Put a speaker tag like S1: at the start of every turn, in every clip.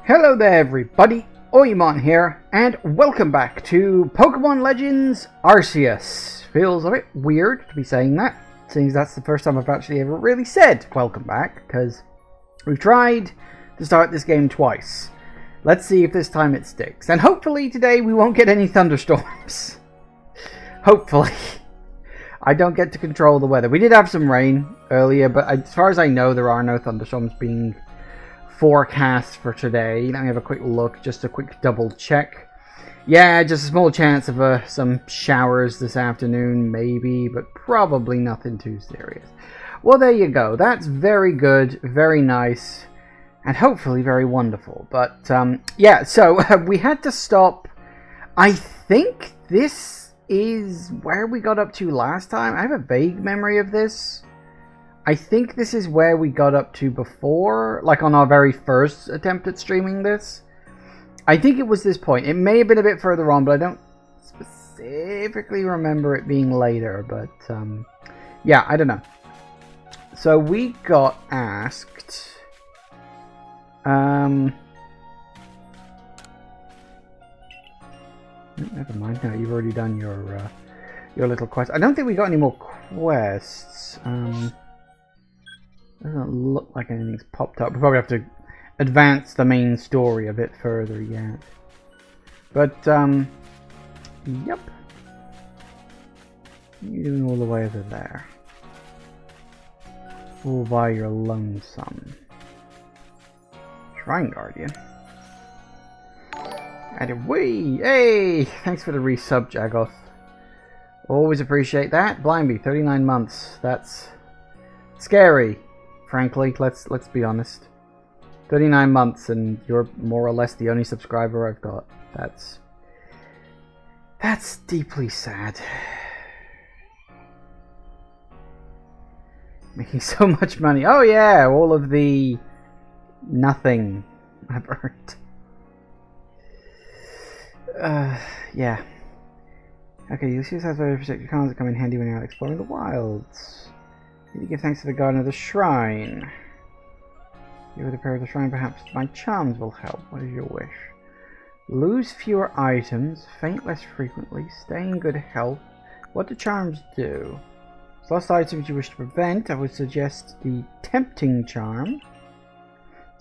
S1: Hello there everybody, Oimon here, and welcome back to Pokemon Legends Arceus. Feels a bit weird to be saying that, since that's the first time I've actually ever really said welcome back, because we've tried to start this game twice. Let's see if this time it sticks, and hopefully today we won't get any thunderstorms. Hopefully. I don't get to control the weather. We did have some rain earlier, but as far as I know there are no thunderstorms being forecast for today. Let me have a quick look, just a quick double check. Yeah, just a small chance of some showers this afternoon, maybe, but probably nothing too serious. Well, there you go. That's very good, very nice, and hopefully very wonderful. But, yeah, so we had to stop. I think this is where we got up to last time. I have a vague memory of this. I think this is where we got up to before, like on our very first attempt at streaming this. I think it was this point. It may have been a bit further on, but I don't specifically remember it being later. But, yeah, I don't know. So we got asked... Never mind. No, you've already done your little quest. I don't think we got any more quests. Doesn't look like anything's popped up. We probably have to advance the main story a bit further yet. But, yep. You're doing all the way over there. All by your lonesome. Shrine Guardian. And away! Hey! Thanks for the resub, Jagoth. Always appreciate that. Blimey, 39 months. That's scary. Frankly, let's be honest. 39 months and you're more or less the only subscriber I've got. That's deeply sad. Making so much money. Oh yeah, all of the nothing I've earned. Yeah. Okay, you'll see this has very protected cards that come in handy when you're out exploring the wilds. You give thanks to the garden of the shrine. You would repair the shrine, perhaps my charms will help. What is your wish? Lose fewer items, faint less frequently, stay in good health. What do charms do? So lost items you wish to prevent, I would suggest the tempting charm.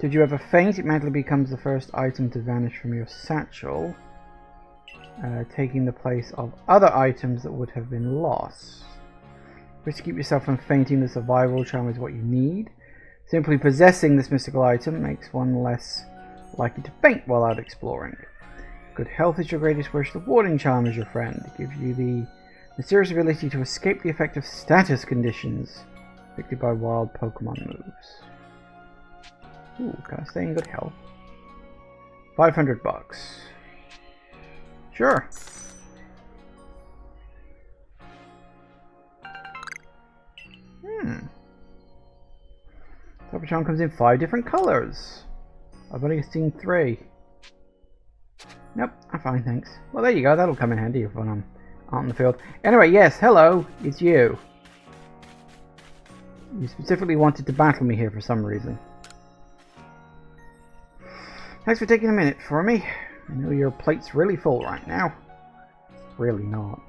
S1: Should you ever faint, it magically becomes the first item to vanish from your satchel, taking the place of other items that would have been lost. Wish to keep yourself from fainting, the survival charm is what you need. Simply possessing this mystical item makes one less likely to faint while out exploring. Good health is your greatest wish. The warding charm is your friend. It gives you the mysterious ability to escape the effect of status conditions inflicted by wild Pokemon moves. Ooh, can I stay in good health? $500. Sure. Super Charm comes in 5 different colors. I've only seen 3. Nope, I'm fine, thanks. Well, there you go. That'll come in handy when I'm out in the field. Anyway, yes, hello. It's you. You specifically wanted to battle me here for some reason. Thanks for taking a minute for me. I know your plate's really full right now. It's really not.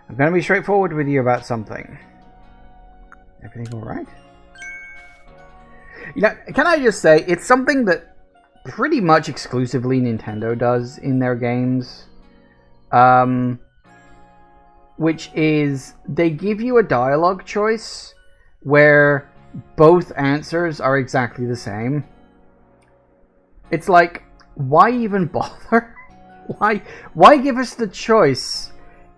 S1: I'm going to be straightforward with you about something. Everything alright? You know, can I just say, it's something that pretty much exclusively Nintendo does in their games. Which is, they give you a dialogue choice where both answers are exactly the same. It's like, why even bother? Why give us the choice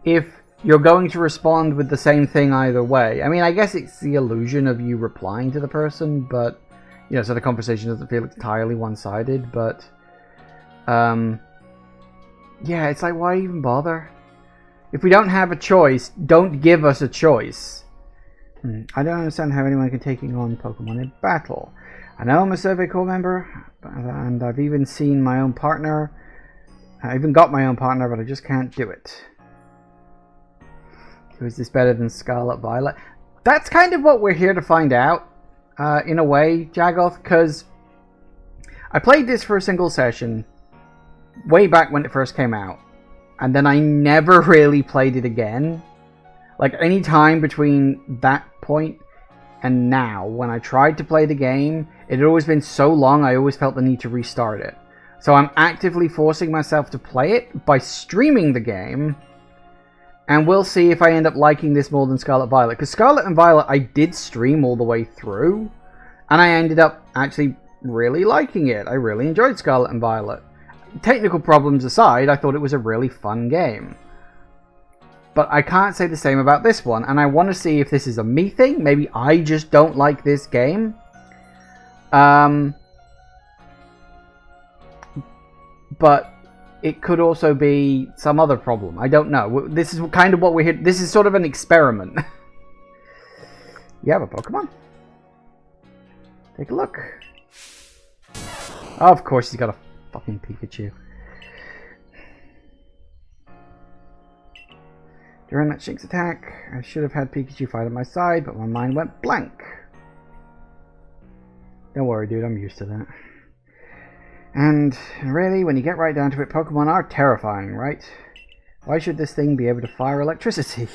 S1: if you're going to respond with the same thing either way? I mean, I guess it's the illusion of you replying to the person, but, you know, so the conversation doesn't feel entirely one-sided, but, yeah, it's like, why even bother? If we don't have a choice, don't give us a choice. I don't understand how anyone can take on Pokemon in battle. I know I'm a Survey Corps member, and I've even seen my own partner. I even got my own partner, but I just can't do it. Is this better than Scarlet Violet? That's kind of what we're here to find out, in a way, Jagoth, because I played this for a single session way back when it first came out, and then I never really played it again. Like, any time between that point and now, when I tried to play the game, it had always been so long, I always felt the need to restart it. So I'm actively forcing myself to play it by streaming the game, and we'll see if I end up liking this more than Scarlet Violet. Because Scarlet and Violet I did stream all the way through, and I ended up actually really liking it. I really enjoyed Scarlet and Violet. Technical problems aside, I thought it was a really fun game. But I can't say the same about this one, and I want to see if this is a me thing. Maybe I just don't like this game. But it could also be some other problem. I don't know. This is kind of what we're here. This is sort of an experiment. You have a Pokemon? Take a look. Oh, of course he's got a fucking Pikachu. During that Shinx attack, I should have had Pikachu fight on my side, but my mind went blank. Don't worry, dude, I'm used to that. And really, when you get right down to it, Pokemon are terrifying, right? Why should this thing be able to fire electricity?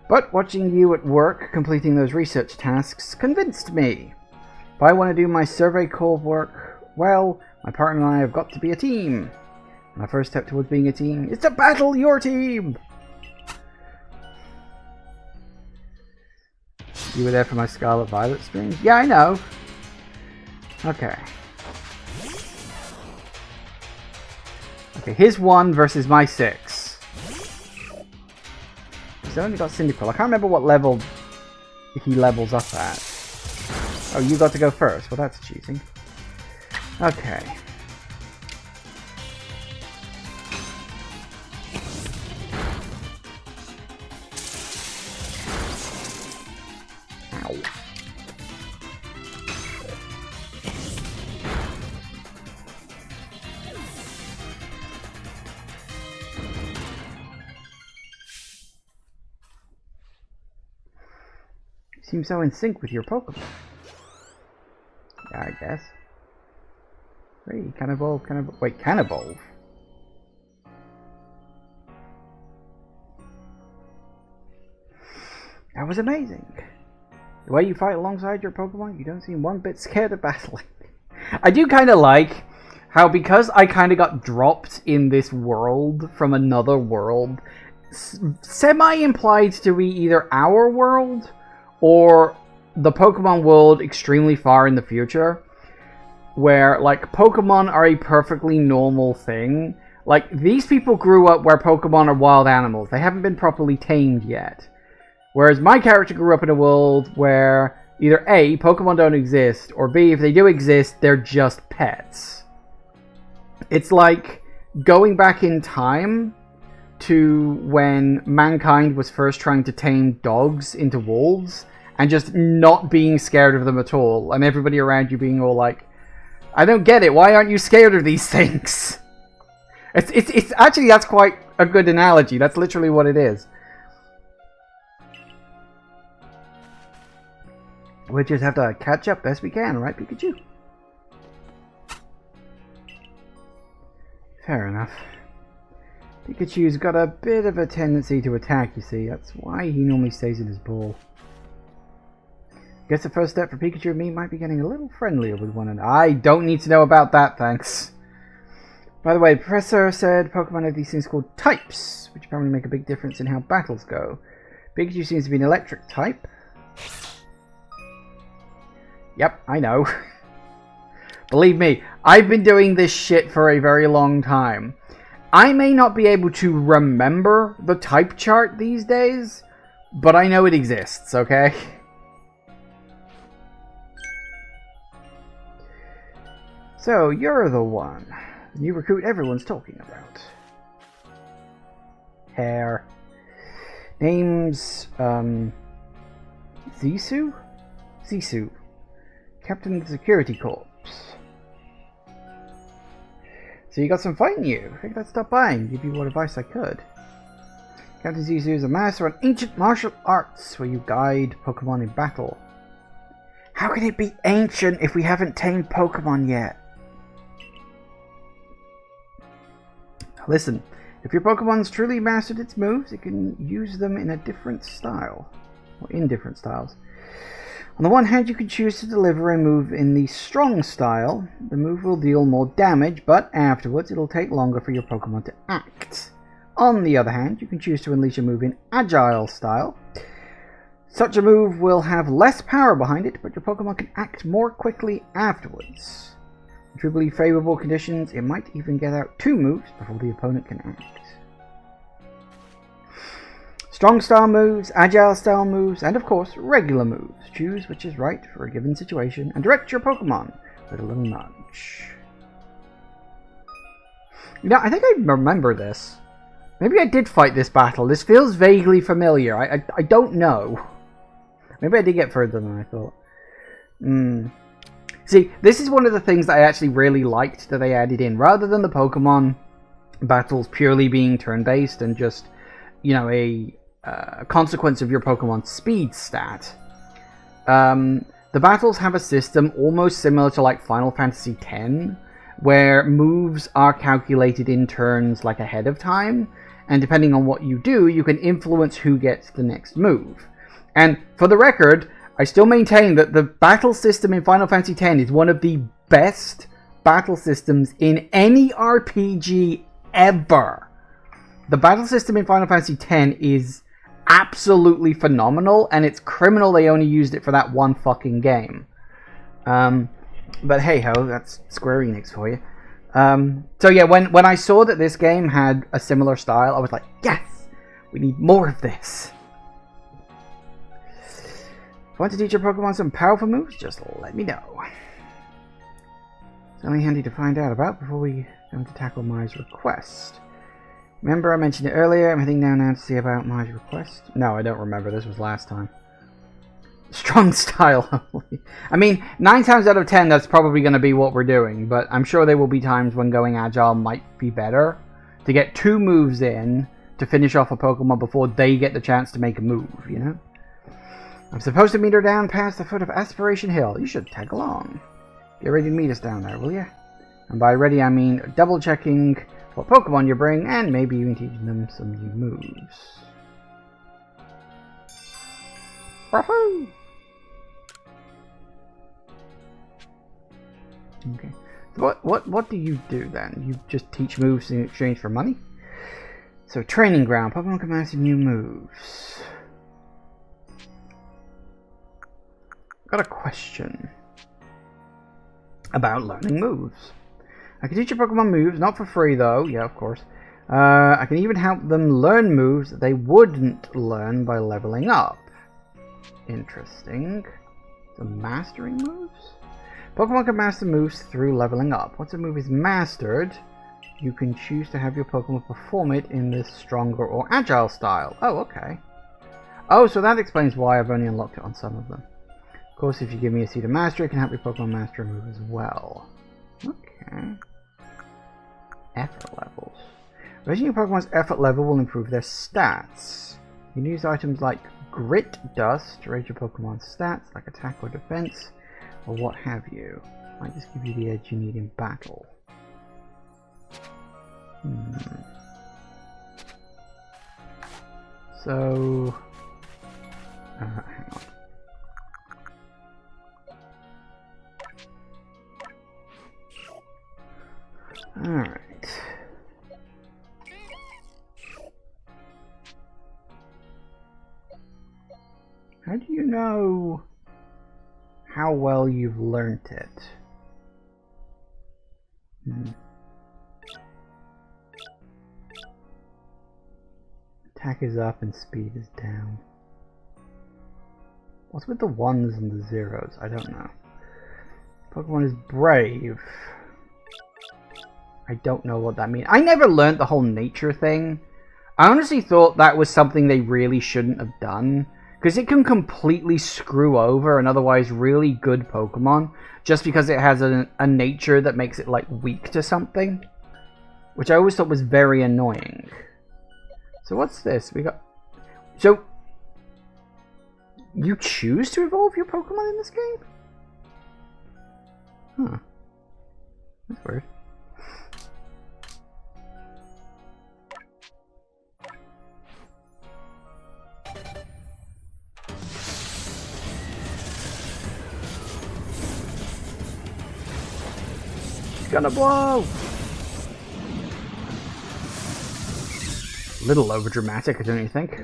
S1: But watching you at work completing those research tasks convinced me. If I want to do my survey corps work, well, my partner and I have got to be a team. My first step towards being a team is to battle your team! You were there for my Scarlet Violet stream? Yeah, I know. Okay. Okay, his 1 versus my 6. He's only got Cyndaquil. I can't remember what level he levels up at. Oh, you got to go first. Well, that's cheating. Okay. Seem so in sync with your Pokemon. Yeah, I guess. Wait, can evolve, wait, can evolve? That was amazing. The way you fight alongside your Pokemon, you don't seem one bit scared of battling. I do kind of like how, because I kind of got dropped in this world from another world, semi-implied to be either our world or the Pokemon world extremely far in the future, where, like, Pokemon are a perfectly normal thing. Like, these people grew up where Pokemon are wild animals. They haven't been properly tamed yet. Whereas my character grew up in a world where either A, Pokemon don't exist, or B, if they do exist, they're just pets. It's like going back in time to when mankind was first trying to tame dogs into wolves and just not being scared of them at all, and everybody around you being all like, I don't get it, why aren't you scared of these things? It's actually, that's quite a good analogy. That's literally what it is. We just have to catch up best we can, right, Pikachu? Fair enough. Pikachu's got a bit of a tendency to attack, you see. That's why he normally stays in his ball. Guess the first step for Pikachu and me might be getting a little friendlier with one another. I don't need to know about that, thanks. By the way, the Professor said Pokemon have these things called types, which apparently make a big difference in how battles go. Pikachu seems to be an electric type. Yep, I know. Believe me, I've been doing this shit for a very long time. I may not be able to remember the type chart these days, but I know it exists, okay? So, you're the one. The new recruit everyone's talking about. Hair. Name's, Zisu? Zisu. Captain of the Security Corps. So you got some fighting you. I think I'd stop by and give you what advice I could. Captain Zisu is a master of ancient martial arts where you guide Pokemon in battle. How can it be ancient if we haven't tamed Pokemon yet? Listen, if your Pokemon's truly mastered its moves, it can use them in a different style. Or in different styles. On the one hand, you can choose to deliver a move in the strong style. The move will deal more damage, but afterwards it'll take longer for your Pokemon to act. On the other hand, you can choose to unleash a move in agile style. Such a move will have less power behind it, but your Pokemon can act more quickly afterwards. In truly favorable conditions, it might even get out 2 moves before the opponent can act. Strong style moves, agile style moves, and of course, regular moves. Choose which is right for a given situation and direct your Pokemon with a little nudge. You know, I think I remember this. Maybe I did fight this battle. This feels vaguely familiar. I don't know. Maybe I did get further than I thought. See, this is one of the things that I actually really liked that they added in. Rather than the Pokemon battles purely being turn-based and just, you know, a consequence of your Pokemon's speed stat. The battles have a system almost similar to like Final Fantasy X, where moves are calculated in turns like ahead of time, and depending on what you do, you can influence who gets the next move. And for the record, I still maintain that the battle system in Final Fantasy X is one of the best battle systems in any RPG ever. The battle system in Final Fantasy X is absolutely phenomenal, and it's criminal they only used it for that one fucking game. But hey ho, that's Square Enix for you. So yeah, when I saw that this game had a similar style, I was like, yes! We need more of this. If you want to teach your Pokemon some powerful moves, just let me know. It's only handy to find out about before we go to tackle Mai's request. Remember I mentioned it earlier, I'm heading down now to see about Mai's request? No, I don't remember, this was last time. Strong style. I mean, 9 times out of 10 that's probably going to be what we're doing, but I'm sure there will be times when going agile might be better. To get 2 moves in to finish off a Pokemon before they get the chance to make a move, you know? I'm supposed to meet her down past the foot of Aspiration Hill. You should tag along. Get ready to meet us down there, will ya? And by ready I mean double checking what Pokemon you bring, and maybe even teaching them some new moves. Wahoo! Okay. So what do you do then? You just teach moves in exchange for money? So training ground. Pokemon can master new moves. Got a question about learning moves. I can teach your Pokemon moves, not for free though. Yeah, of course. I can even help them learn moves that they wouldn't learn by leveling up. Interesting. So mastering moves? Pokemon can master moves through leveling up. Once a move is mastered, you can choose to have your Pokemon perform it in this stronger or agile style. Oh, okay. Oh, so that explains why I've only unlocked it on some of them. Of course, if you give me a seed of mastery, it can help your Pokemon master a move as well. Okay. Effort levels. Raising your Pokemon's effort level will improve their stats. You can use items like Grit Dust to raise your Pokemon's stats, like attack or defense, or what have you. Might just give you the edge you need in battle. So... hang on. Alright. How do you know how well you've learnt it? Attack is up and speed is down. What's with the 1s and the 0s? I don't know. Pokemon is brave. I don't know what that means. I never learnt the whole nature thing. I honestly thought that was something they really shouldn't have done. Because it can completely screw over an otherwise really good Pokemon just because it has a nature that makes it like weak to something. Which I always thought was very annoying. So what's this? We got... So... You choose to evolve your Pokemon in this game? Huh. That's weird. It's gonna blow! A little over dramatic, don't you think?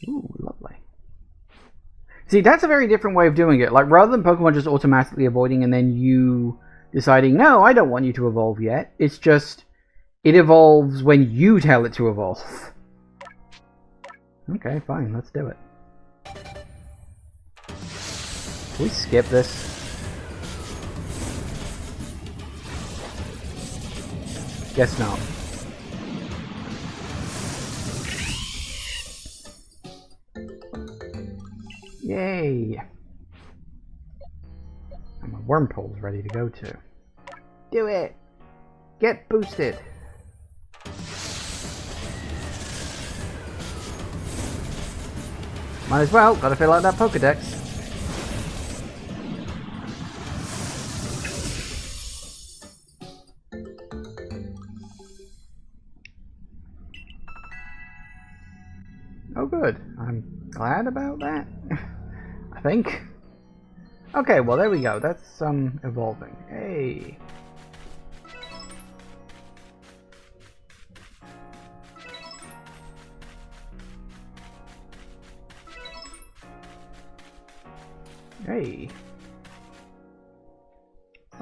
S1: Ooh, lovely. See, that's a very different way of doing it. Like, rather than Pokemon just automatically avoiding and then you deciding, no, I don't want you to evolve yet. It's just, it evolves when you tell it to evolve. Okay, fine, let's do it. Can we skip this? Guess not. Yay! And my wormhole's ready to go to. Do it! Get boosted! Might as well, gotta fill out that Pokedex. Oh good, I'm glad about that. I think. Okay, well there we go, that's evolving. Hey! Hey!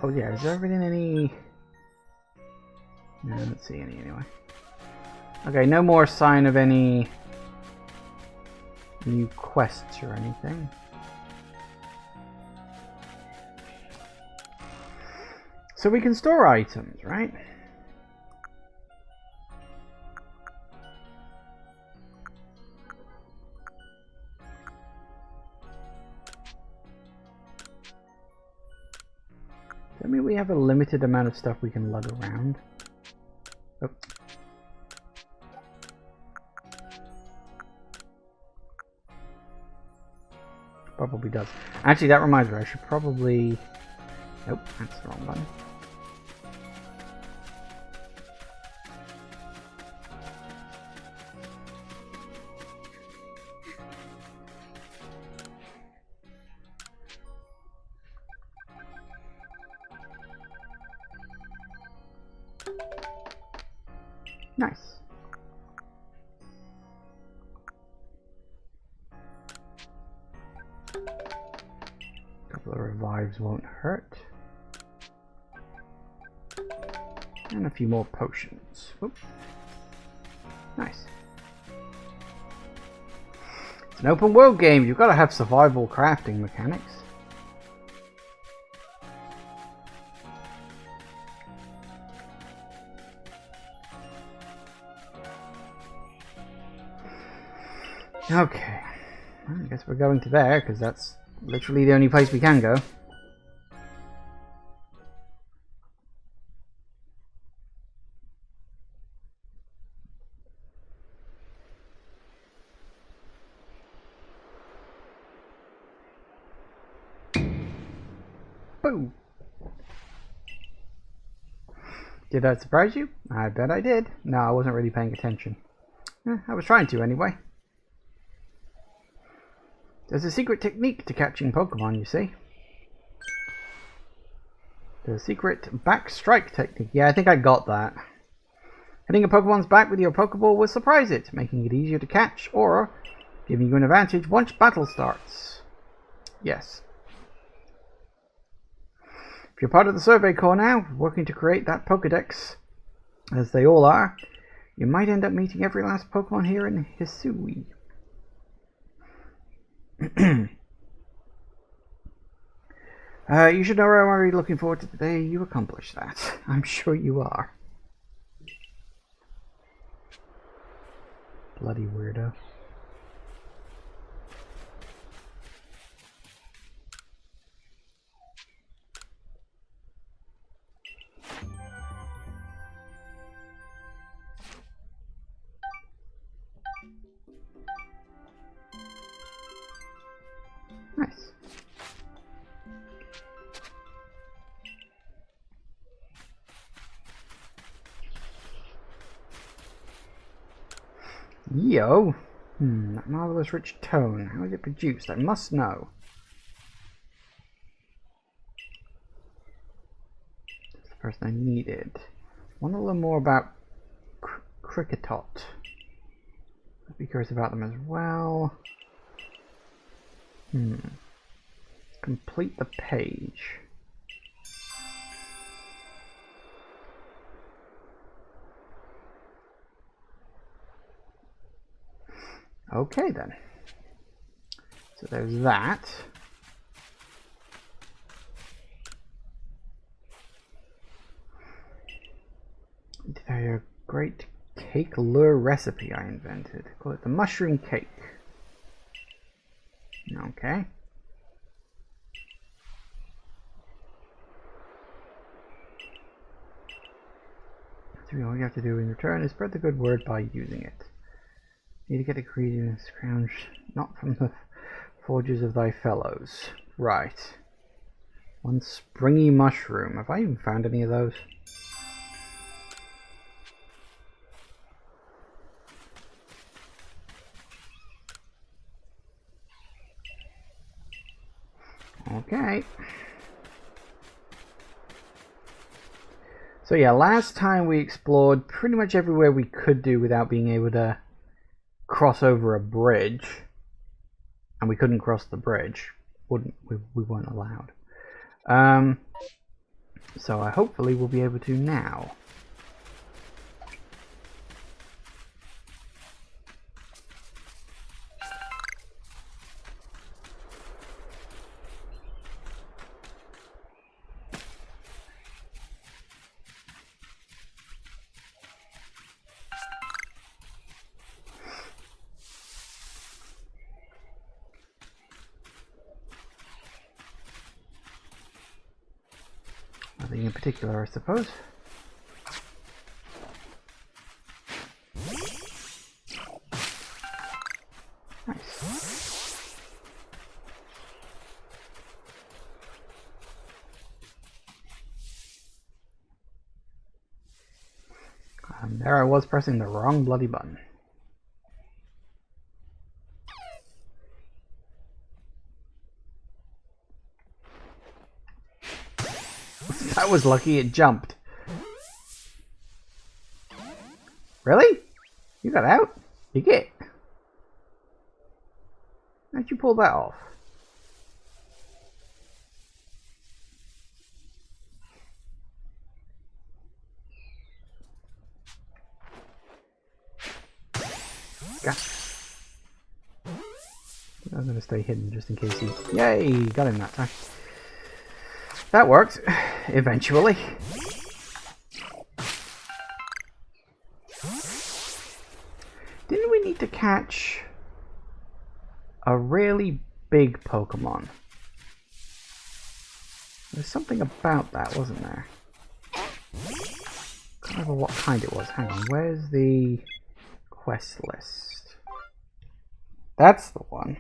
S1: Oh yeah, is there been any... No, I don't see any anyway. Okay, no more sign of any new quests or anything. So we can store items, right? Does that mean we have a limited amount of stuff we can lug around? Oh. Probably does. Actually, that reminds me, I should probably... Nope, that's the wrong button. Nice. A couple of revives won't hurt. And a few more potions. Oops. Nice. It's an open world game. You've got to have survival crafting mechanics. Okay, well, I guess we're going to there, because that's literally the only place we can go. Boom! Did that surprise you? I bet I did. No, I wasn't really paying attention. I was trying to anyway. There's a secret technique to catching Pokemon, you see. The secret back strike technique. Yeah, I think I got that. Hitting a Pokemon's back with your Pokeball will surprise it, making it easier to catch, or giving you an advantage once battle starts. Yes. If you're part of the Survey Corps now, working to create that Pokedex, as they all are, you might end up meeting every last Pokemon here in Hisui. You should know I'm already looking forward to the day you accomplish that. I'm sure you are. Bloody weirdo. Nice. Yo. That marvelous rich tone. How is it produced? I must know. That's the person I needed. I want to learn more about Cricketot. I'd be curious about them as well. Complete the page. Okay then. So there's that. A great cake lure recipe I invented. Call it the mushroom cake. Okay. All you have to do in return is spread the good word by using it. You need to get a greediness scrounge, not from the forges of thy fellows. Right. One springy mushroom. Have I even found any of those? Okay. So yeah, last time we explored pretty much everywhere we could do without being able to cross over a bridge. And we couldn't cross the bridge. We weren't allowed. So hopefully we'll be able to now. Nothing in particular, I suppose. Nice. There I was pressing the wrong bloody button. That was lucky it jumped. Really? You got out? You get? How'd you pull that off? I'm gonna stay hidden just in case he... Yay! Got him that time. That worked. Eventually. Didn't we need to catch a really big Pokemon? There's something about that, wasn't there? Can't remember what kind it was. Hang on, where's the quest list? That's the one.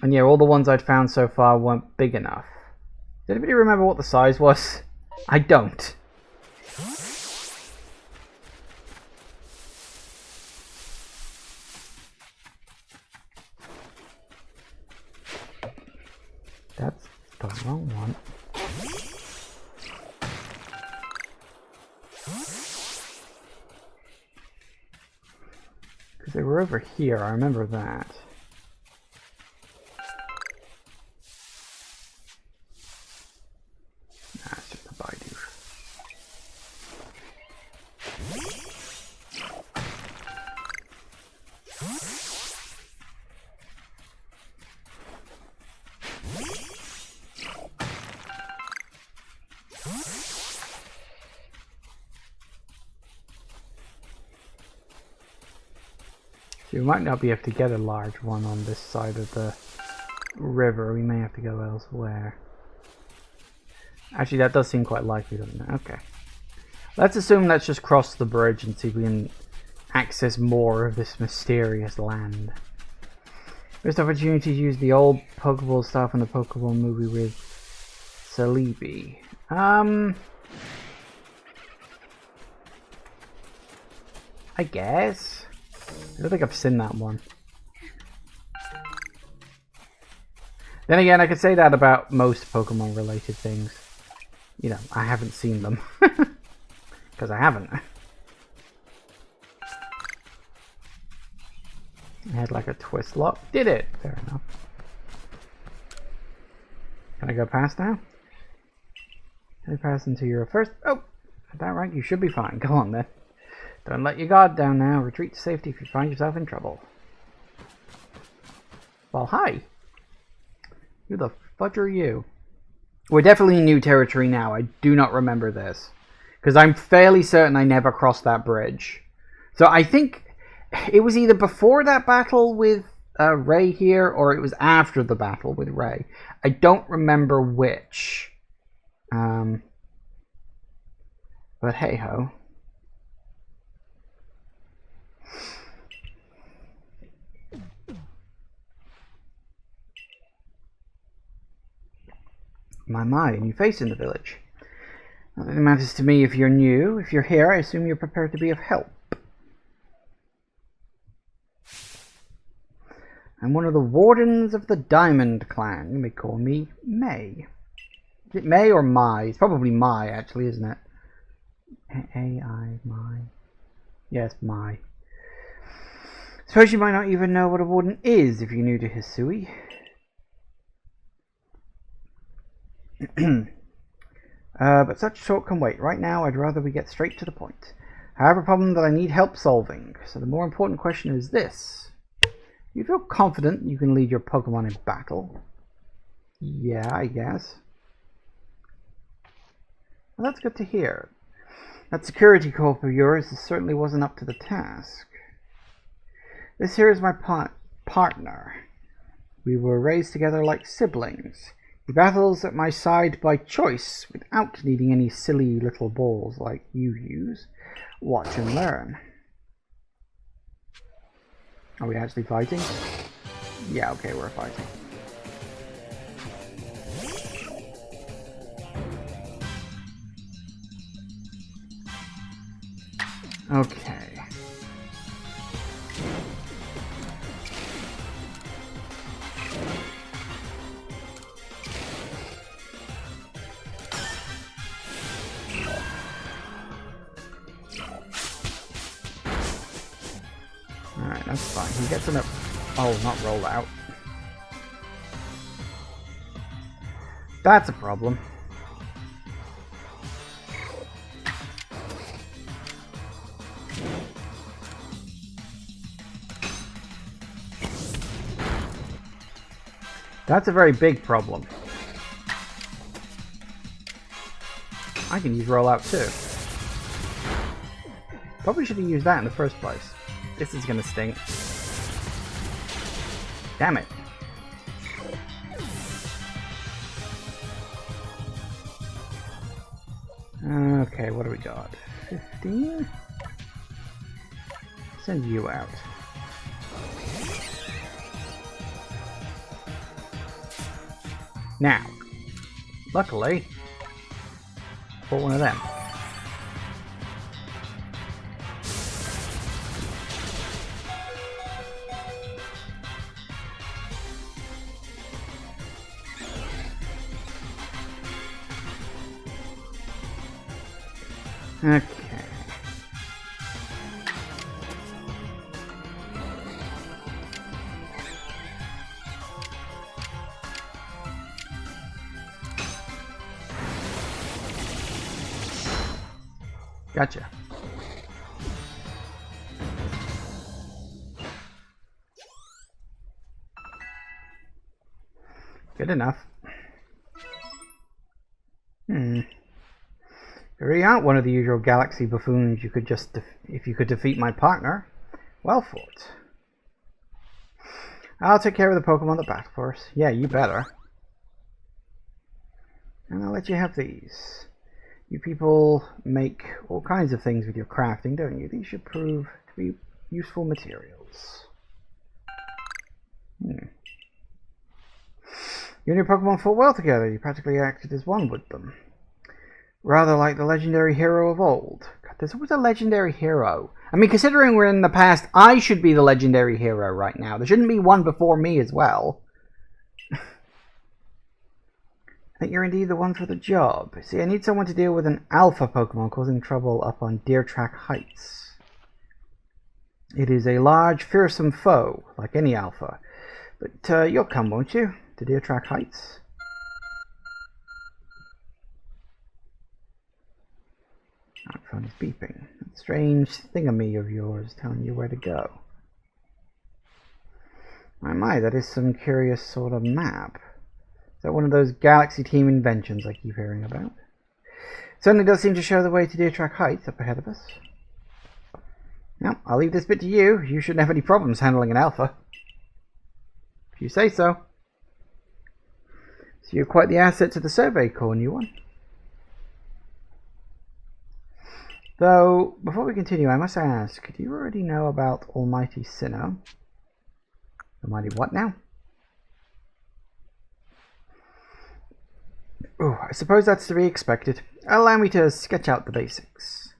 S1: And yeah, all the ones I'd found so far weren't big enough. Does anybody remember what the size was? I don't. That's the wrong one. Because they were over here, I remember that. We might not be able to get a large one on this side of the river. We may have to go elsewhere. Actually, that does seem quite likely, doesn't it? Okay. Let's assume let's just cross the bridge and see if we can access more of this mysterious land. First opportunity to use the old Pokeball stuff in the Pokemon movie with Celebi. I guess. I don't think I've seen that one. Then again, I could say that about most Pokemon related things. You know, I haven't seen them. Because I haven't. I had like a twist lock. Did it! Fair enough. Can I go past now? Can I pass into your first... Oh! Is that right? You should be fine. Go on then. Don't let your guard down now. Retreat to safety if you find yourself in trouble. Well, hi. Who the fudge are you? We're definitely in new territory now. I do not remember this. Because I'm fairly certain I never crossed that bridge. So I think it was either before that battle with Ray here, or it was after the battle with Ray. I don't remember which. But hey-ho. My, a new face in the village. Nothing matters to me if you're new. If you're here, I assume you're prepared to be of help. I'm one of the wardens of the Diamond Clan. You may call me May. Is it May or Mai? It's probably Mai, actually, isn't it? A-I, Mai. Yes, Mai. Suppose you might not even know what a warden is if you're new to Hisui. But such talk can wait. Right now, I'd rather we get straight to the point. I have a problem that I need help solving. So the more important question is this. You feel confident you can lead your Pokemon in battle? Yeah, I guess. Well, that's good to hear. That security corp of yours certainly wasn't up to the task. This here is my partner. We were raised together like siblings. He battles at my side by choice, without needing any silly little balls like you use. Watch and learn. Are we actually fighting? Yeah, okay, we're fighting. Okay. Alright, that's fine. He gets an up. Oh, not roll out. That's a problem. That's a very big problem. I can use rollout too. Probably should have used that in the first place. This is gonna stink. Damn it. Okay, what do we got? 15? Send you out. Now, luckily, pull one of them. Okay. Gotcha. Good enough. You really aren't one of the usual galaxy buffoons. You could just, if you could defeat my partner, well fought. I'll take care of the Pokemon that battle for us. Yeah, you better. And I'll let you have these. You people make all kinds of things with your crafting, don't you? These should prove to be useful materials. You and your Pokemon fought well together. You practically acted as one with them. Rather like the legendary hero of old. God, there's always a legendary hero. I mean, considering we're in the past, I should be the legendary hero right now. There shouldn't be one before me as well. I think you're indeed the one for the job. See, I need someone to deal with an alpha Pokemon causing trouble up on Deer Track Heights. It is a large, fearsome foe, like any alpha. But you'll come, won't you, to Deer Track Heights? Our phone is beeping. That strange thingamy of yours telling you where to go. My, that is some curious sort of map. Is that one of those Galaxy Team inventions I keep hearing about? It certainly does seem to show the way to Deer Track Heights up ahead of us. Now, I'll leave this bit to you. You shouldn't have any problems handling an alpha. If you say so. So you're quite the asset to the Survey Corps, new one. Though, before we continue, I must ask, do you already know about Almighty Sinnoh? Almighty what now? Oh, I suppose that's to be expected. Allow me to sketch out the basics.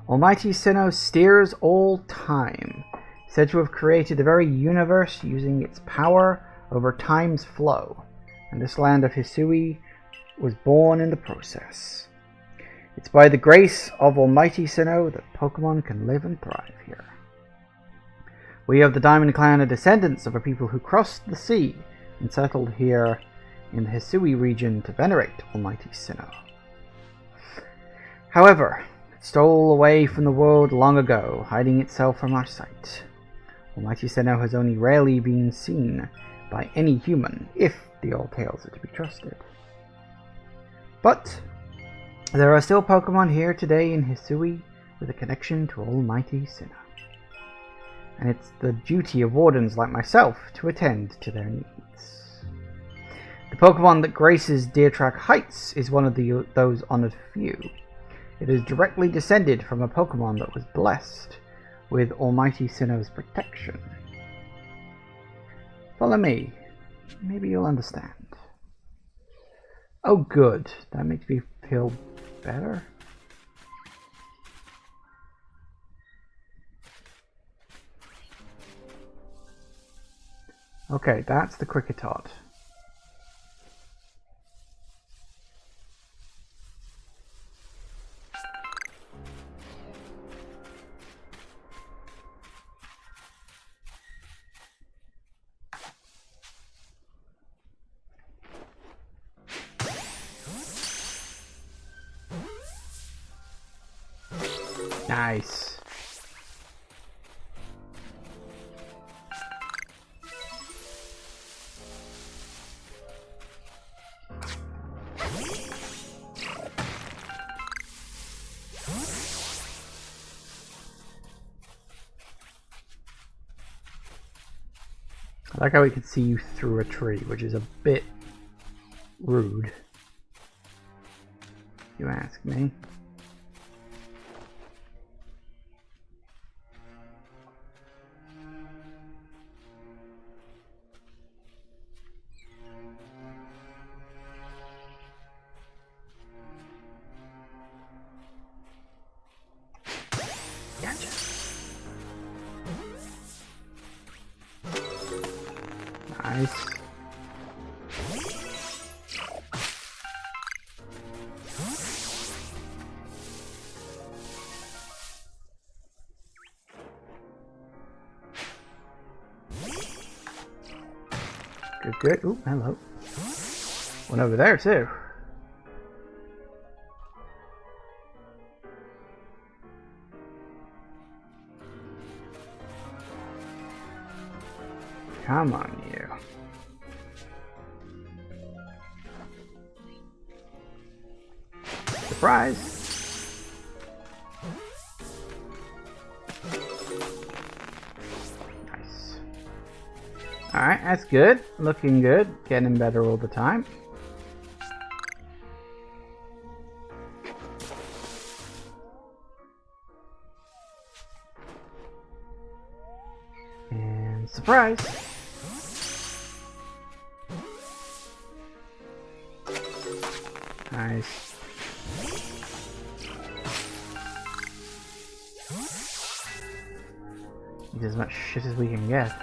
S1: Almighty Sinnoh steers all time, said to have created the very universe using its power over time's flow, and this land of Hisui was born in the process. It's by the grace of Almighty Sinnoh that Pokemon can live and thrive here. We of the Diamond Clan are descendants of a people who crossed the sea and settled here in the Hisui region to venerate Almighty Sinnoh. However, it stole away from the world long ago, hiding itself from our sight. Almighty Sinnoh has only rarely been seen by any human, if the old tales are to be trusted. But there are still Pokemon here today in Hisui with a connection to Almighty Sinnoh. And it's the duty of wardens like myself to attend to their needs. The Pokemon that graces Deer Track Heights is one of those honored few. It is directly descended from a Pokemon that was blessed with Almighty Sinnoh's protection. Follow me. Maybe you'll understand. Oh good, that makes me feel better. Okay, that's the Kricketot. Nice. I like how we can see you through a tree, which is a bit rude, if you ask me. Gotcha. Nice. Good, good. Ooh, hello. One over there, too. Come on, you. Surprise! Nice. Alright, that's good. Looking good. Getting better all the time. And surprise! Nice. Eat as much shit as we can get.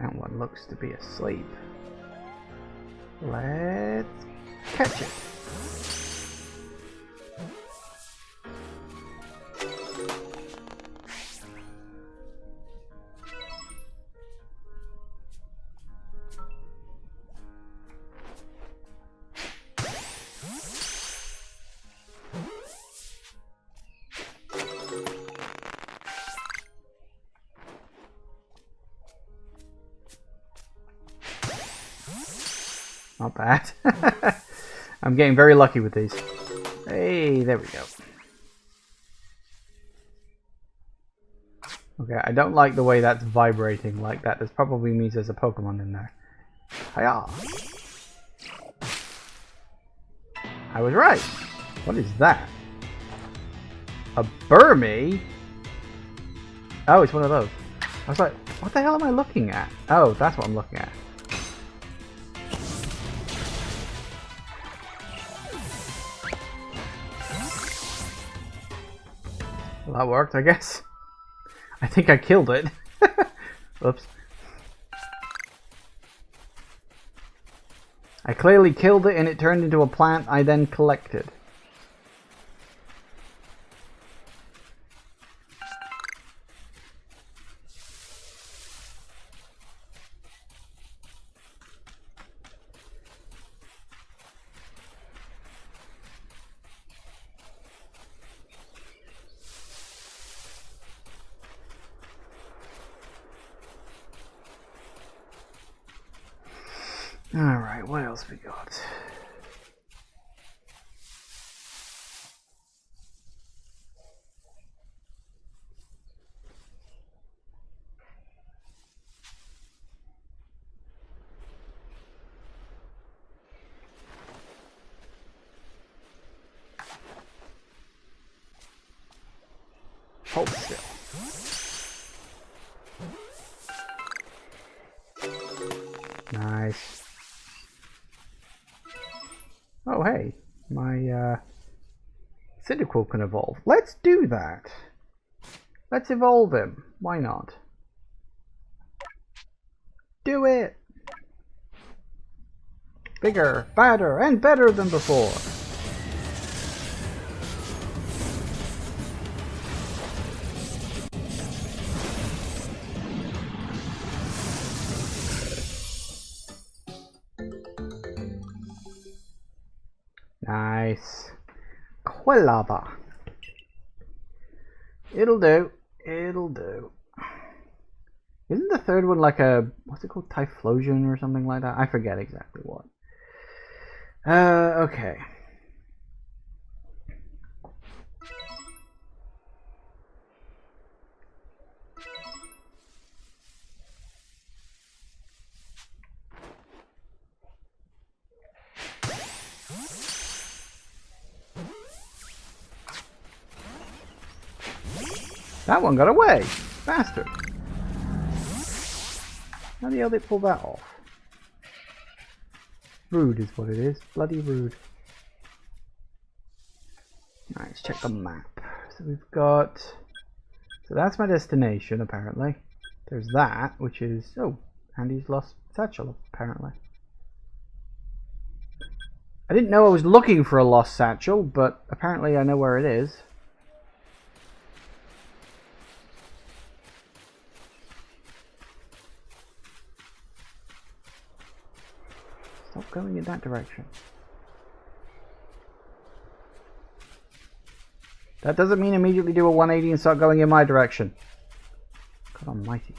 S1: That one looks to be asleep. Let's catch it. Not bad. I'm getting very lucky with these. Hey, there we go. Okay, I don't like the way that's vibrating like that. This probably means there's a Pokemon in there. Hiya! I was right. What is that? A Burmy? Oh, it's one of those. I was like, what the hell am I looking at? Oh, that's what I'm looking at. Well, that worked, I guess. I think I killed it. Oops. I clearly killed it and it turned into a plant I then collected. Alright, what else we got? Hold still. Nice. Oh hey, my Cyndaquil can evolve. Let's do that. Let's evolve him. Why not? Do it! Bigger, badder, and better than before. Nice. Quilava. It'll do. It'll do. Isn't the third one like a, what's it called, Typhlosion or something like that? I forget exactly what. Okay. That one got away! Bastard! How the hell did it pull that off? Rude is what it is. Bloody rude. Alright, let's check the map. So we've got... So that's my destination, apparently. There's that, which is... Oh, Andy's lost satchel, apparently. I didn't know I was looking for a lost satchel, but apparently I know where it is. Stop going in that direction. That doesn't mean immediately do a 180 and start going in my direction. God almighty.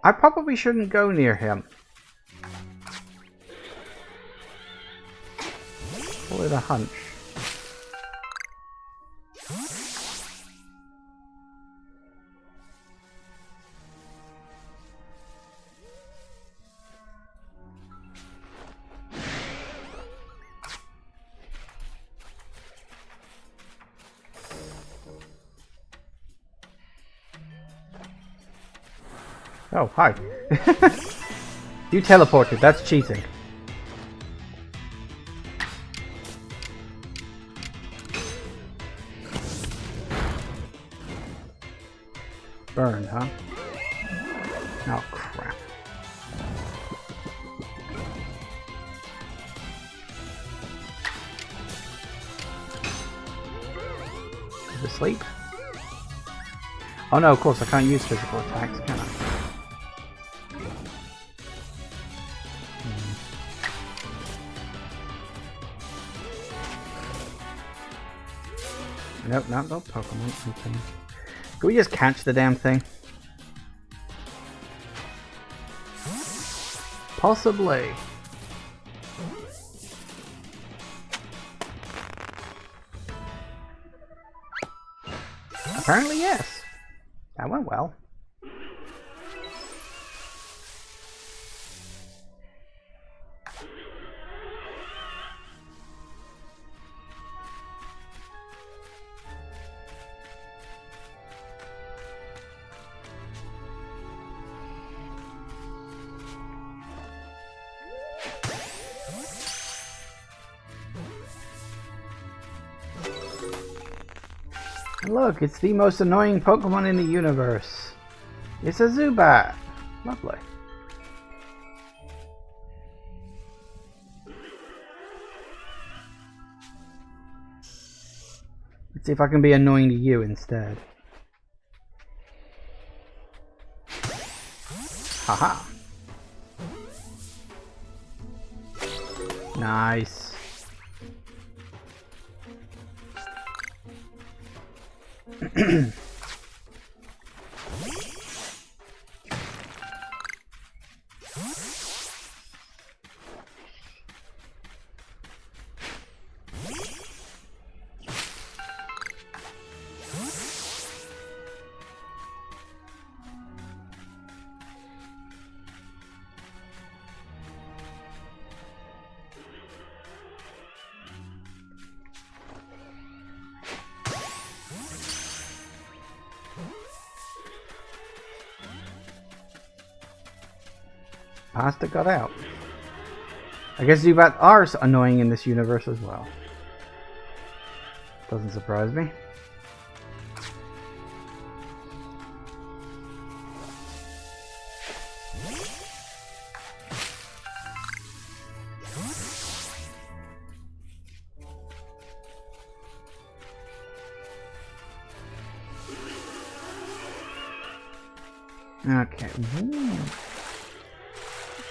S1: I probably shouldn't go near him. Call it a hunch. Oh, hi. You teleported, that's cheating. Burned, huh? Oh, crap. Is it asleep? Oh no, of course, I can't use physical attacks, can I? Nope, no Pokemon. Okay. Can we just catch the damn thing? Possibly. Apparently, yes. That went well. Look, it's the most annoying Pokemon in the universe. It's a Zubat. Lovely. Let's see if I can be annoying to you instead. Haha. Nice. Pasta got out. I guess Zubats are annoying in this universe as well. Doesn't surprise me. Okay. Ooh.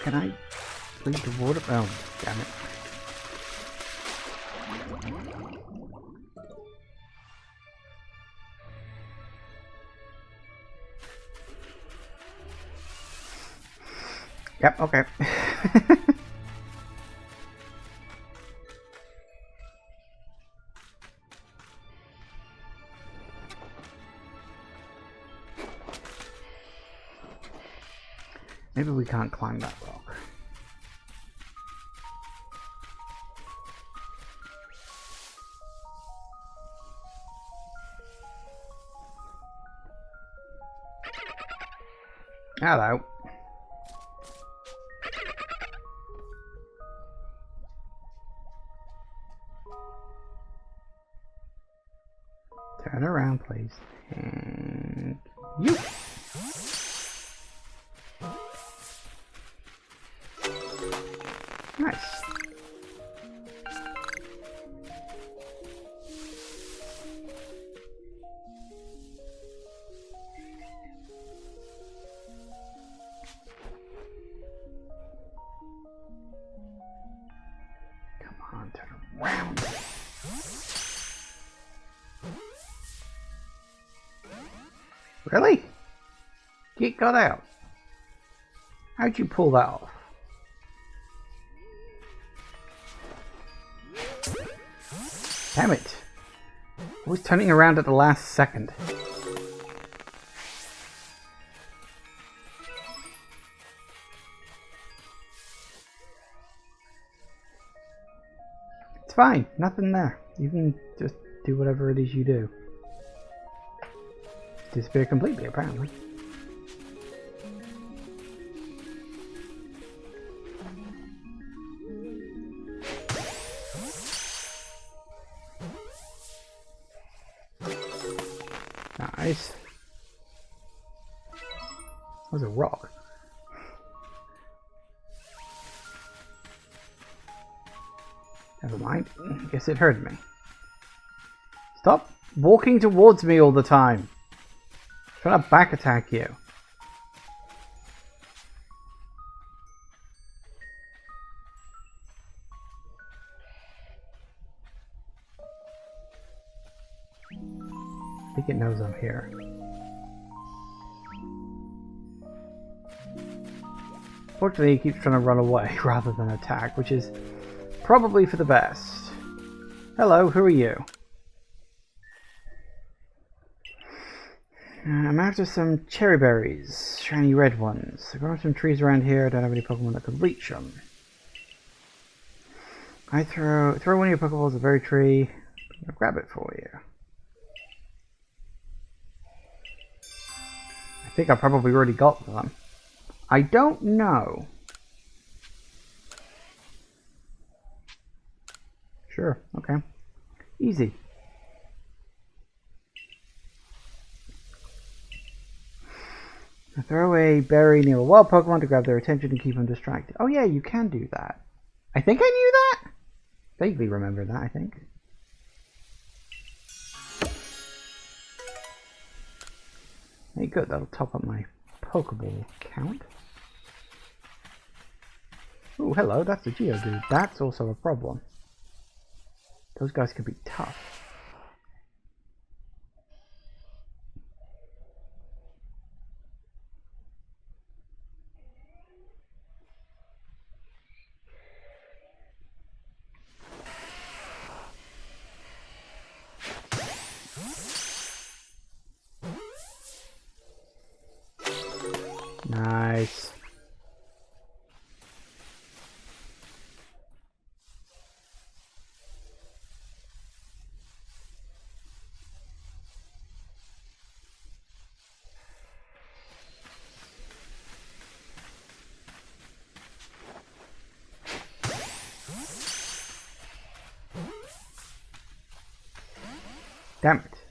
S1: Can I leave the water? Oh, damn it. Yep, okay. Maybe we can't climb that rock. Hello. Turn around, please. And you. Nice. Come on, turn around. Really? Geek got out. How'd you pull that off? Damn it. Always turning around at the last second. It's fine. Nothing there. You can just do whatever it is you do. Disappear completely, apparently. Nice. That was a rock. Never mind. I guess it heard me. Stop walking towards me all the time. I'm trying to back attack you. I think it knows I'm here. Fortunately, he keeps trying to run away rather than attack, which is probably for the best. Hello, who are you? I'm after some cherry berries, shiny red ones. There are some trees around here. I don't have any Pokemon that could reach them. I throw one of your Pokeballs at the berry tree. I'll grab it for you. I think I probably already got them. I don't know. Sure, okay. Easy. I throw a berry near a wild Pokemon to grab their attention and keep them distracted. Oh yeah, you can do that. I think I knew that? Vaguely remember that, I think. Hey, good, that'll top up my Pokeball count. Oh, hello, that's a Geodude. That's also a problem. Those guys could be tough. Nice. Damn it.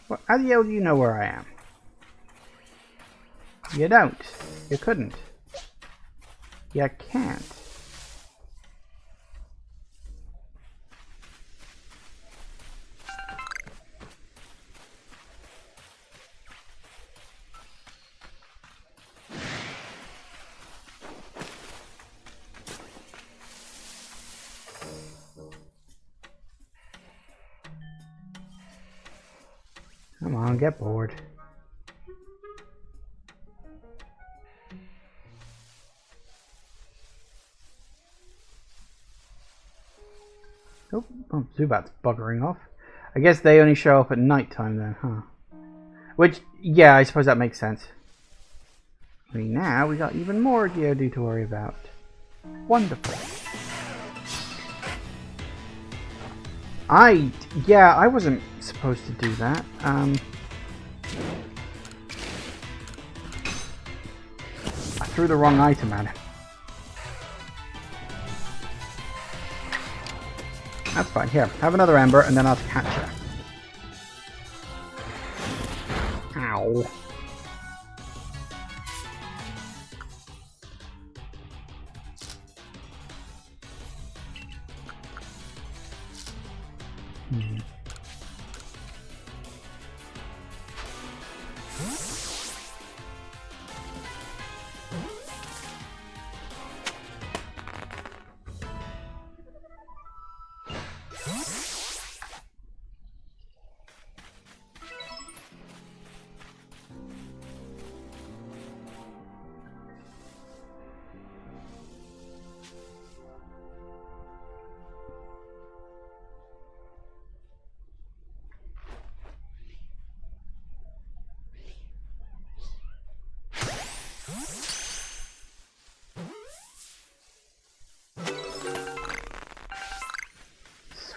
S1: Well, how the hell do you know where I am? You don't. You couldn't. You can't. Come on, get bored. Oh, Zubat's buggering off. I guess they only show up at night time then, huh? Which, yeah, I suppose that makes sense. I mean, now we got even more Geodude to worry about. Wonderful. Yeah, I wasn't supposed to do that. I threw the wrong item at him. That's fine. Here, have another Ember, and then I'll catch her. Ow.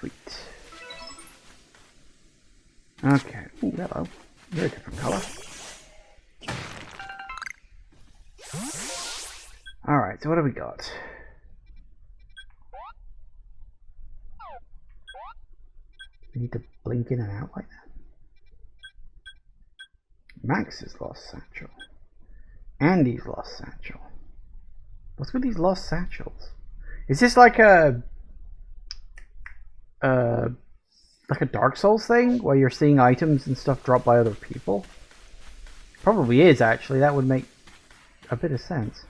S1: Sweet. Okay. Ooh, hello. You're a different color. Alright, so what have we got? We need to blink in and out like that. Max's lost satchel. Andy's lost satchel. What's with these lost satchels? Is this like a Dark Souls thing where you're seeing items and stuff dropped by other people? Probably is, actually. That would make a bit of sense.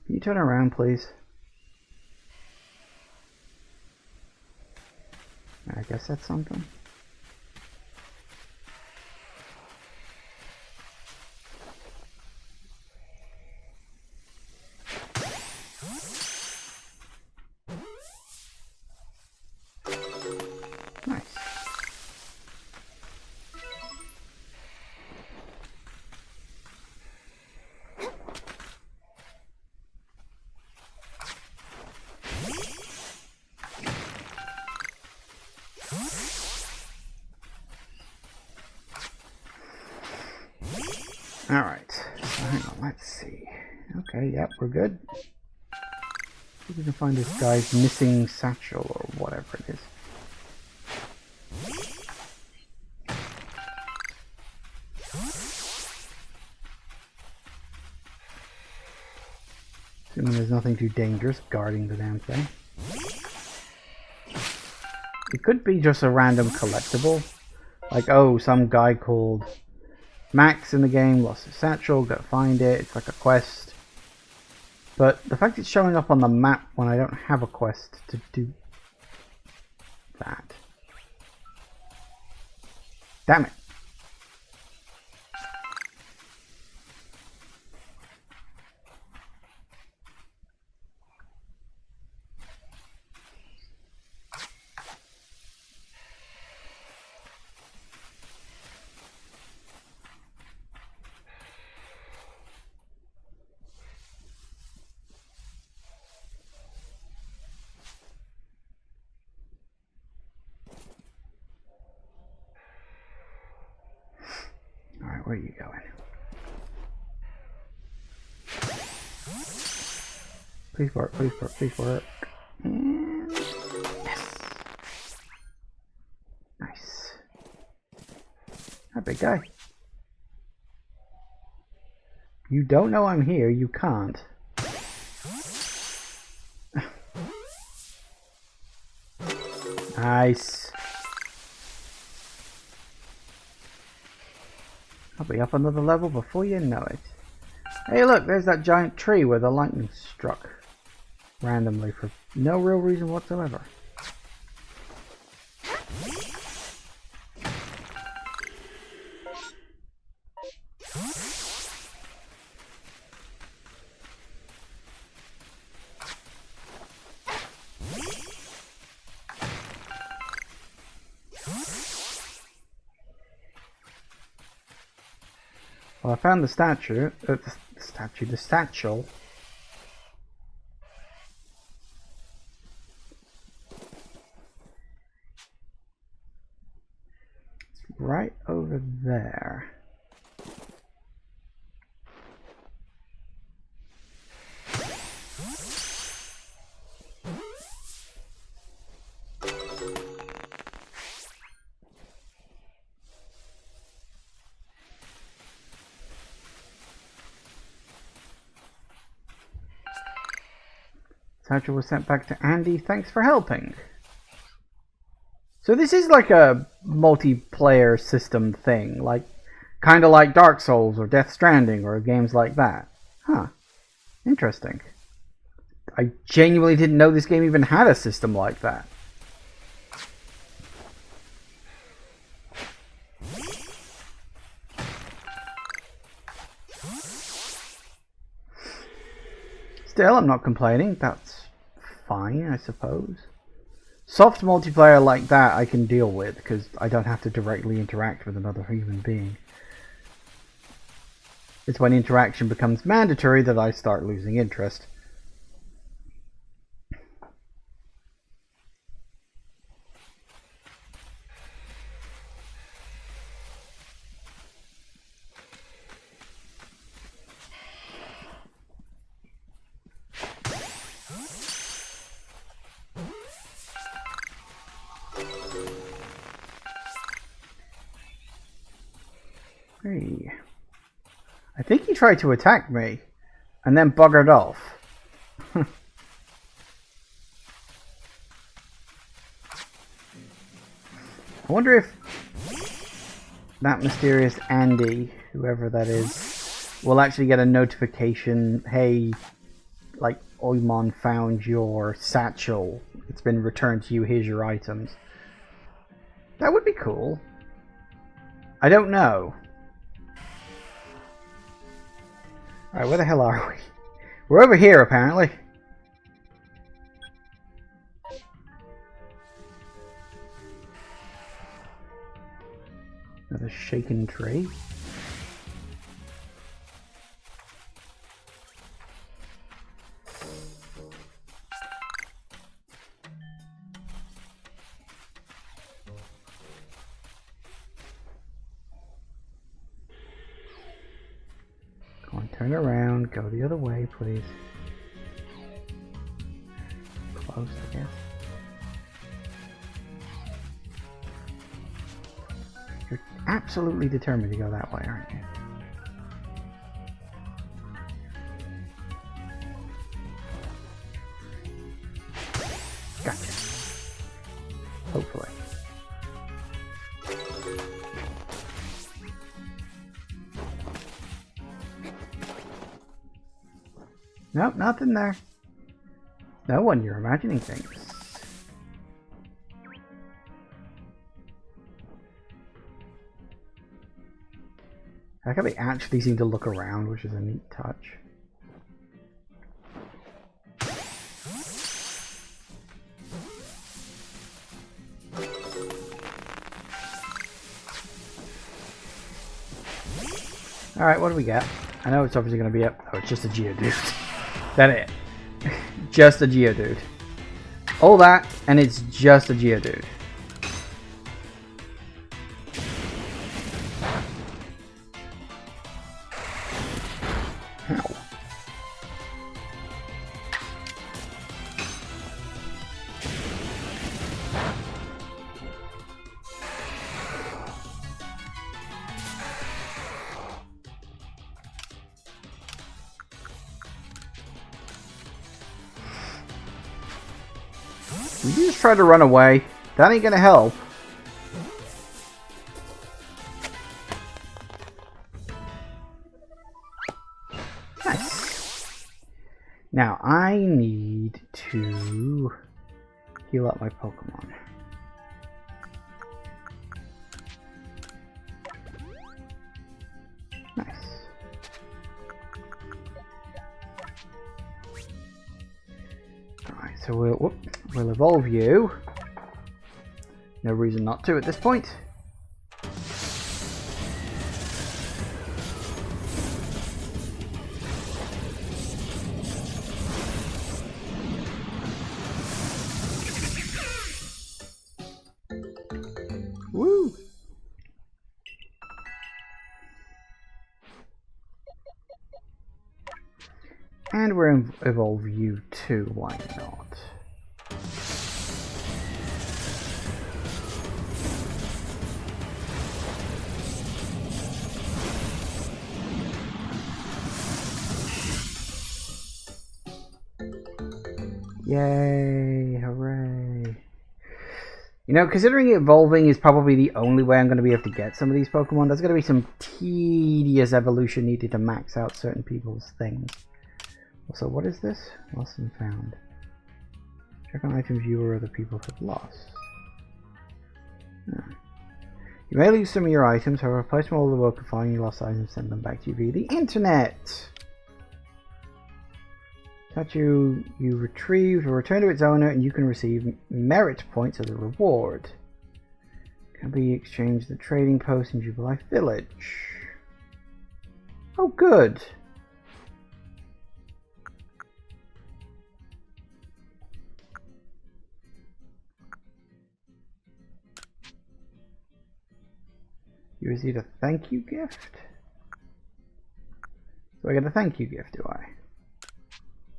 S1: Can you turn around, please? I guess that's something. Nice. Alright, so hang on, let's see. Okay, yep, we're good. See if we can find this guy's missing satchel or whatever it is. Assuming there's nothing too dangerous guarding the damn thing. It could be just a random collectible. Like, oh, some guy called Max in the game lost his satchel, gotta find it, it's like a quest. But the fact it's showing up on the map when I don't have a quest to do that. Damn it. Alright, where are you going? Please work, please work, please work. And yes! Nice. That big guy. You don't know I'm here, you can't. Nice. I'll be up another level before you know it. Hey look, there's that giant tree where the lightning struck. Randomly for no real reason whatsoever. Well, I found the statue, the satchel. It's right over there. Satchel was sent back to Andy. Thanks for helping. So this is like a multiplayer system thing, like kind of like Dark Souls or Death Stranding or games like that. Huh. Interesting. I genuinely didn't know this game even had a system like that. Still, I'm not complaining. That's fine, I suppose. Soft multiplayer like that I can deal with, because I don't have to directly interact with another human being. It's when interaction becomes mandatory that I start losing interest. Hey. I think he tried to attack me and then buggered off. I wonder if that mysterious Andy, whoever that is, will actually get a notification, hey, like, Oimon found your satchel. It's been returned to you, here's your items. That would be cool. I don't know. Alright, where the hell are we? We're over here, apparently. Another shaken tree. Go on, turn around, go the other way, please. Close, I guess. You're absolutely determined to go that way, aren't you? Gotcha. Hopefully. Nope, nothing there. No one, you're imagining things. I like how they actually seem to look around, which is a neat touch. Alright, what do we got? I know it's obviously going to be up. Oh, it's just a Geodude. That it. Just a Geodude. All that, and it's just a Geodude. Ow. You just try to run away. That ain't gonna help. Nice. Now I need to heal up my Pokemon. Nice. Alright, so we'll evolve you. No reason not to at this point. Woo! And we're evolve you too, why not? Yay, hooray. You know, considering evolving is probably the only way I'm going to be able to get some of these Pokemon, there's going to be some tedious evolution needed to max out certain people's things. Also, what is this? Lost and found. Check on items you or other people have lost. Yeah. You may lose some of your items, however, place them all over the world to find your lost items and send them back to you via the internet. That you retrieve or return to its owner, and you can receive merit points as a reward. Can be exchanged at the trading post in Jubilife Village. Oh, good. You received a thank you gift? So I get a thank you gift, do I?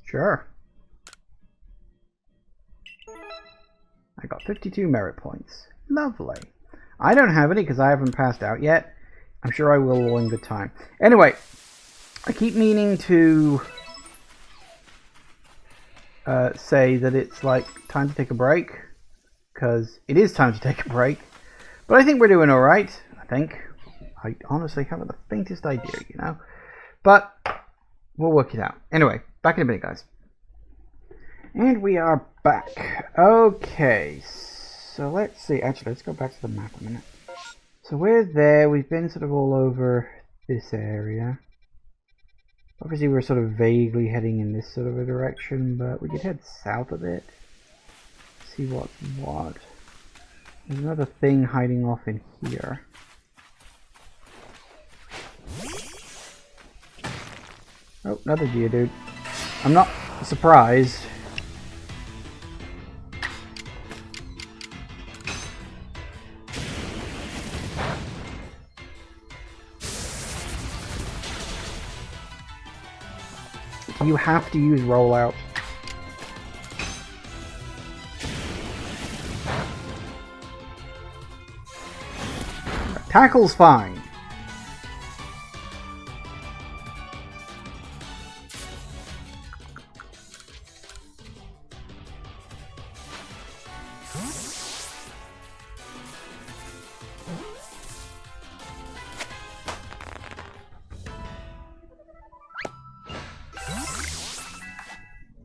S1: Sure. I got 52 merit points. Lovely. I don't have any because I haven't passed out yet. I'm sure I will in good time. Anyway, I keep meaning to say that it's like time to take a break, because it is time to take a break. But I think we're doing alright. I honestly haven't the faintest idea, you know. But we'll work it out. Anyway, back in a minute, guys. And we are back. Okay, so let's see. Actually, let's go back to the map a minute. So we're there. We've been sort of all over this area. Obviously, we're sort of vaguely heading in this sort of a direction, but we could head south a bit. See what's what. There's another thing hiding off in here. Oh, another Geodude. I'm not surprised. You have to use rollout. Tackle's fine.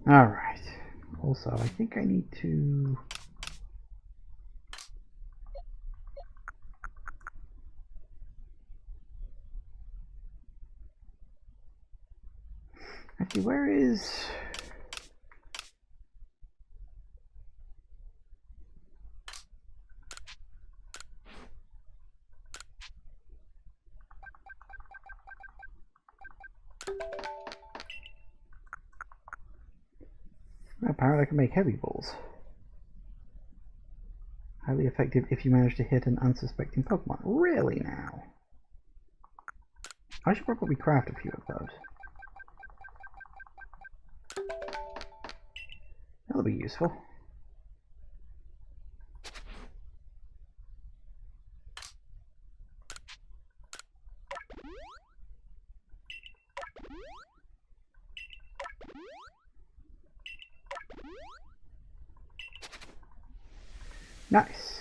S1: Alright. Also, I think I need to... Actually, where is... Apparently I can make heavy balls. Highly effective if you manage to hit an unsuspecting Pokemon. Really now? I should probably craft a few of those. That'll be useful. Nice.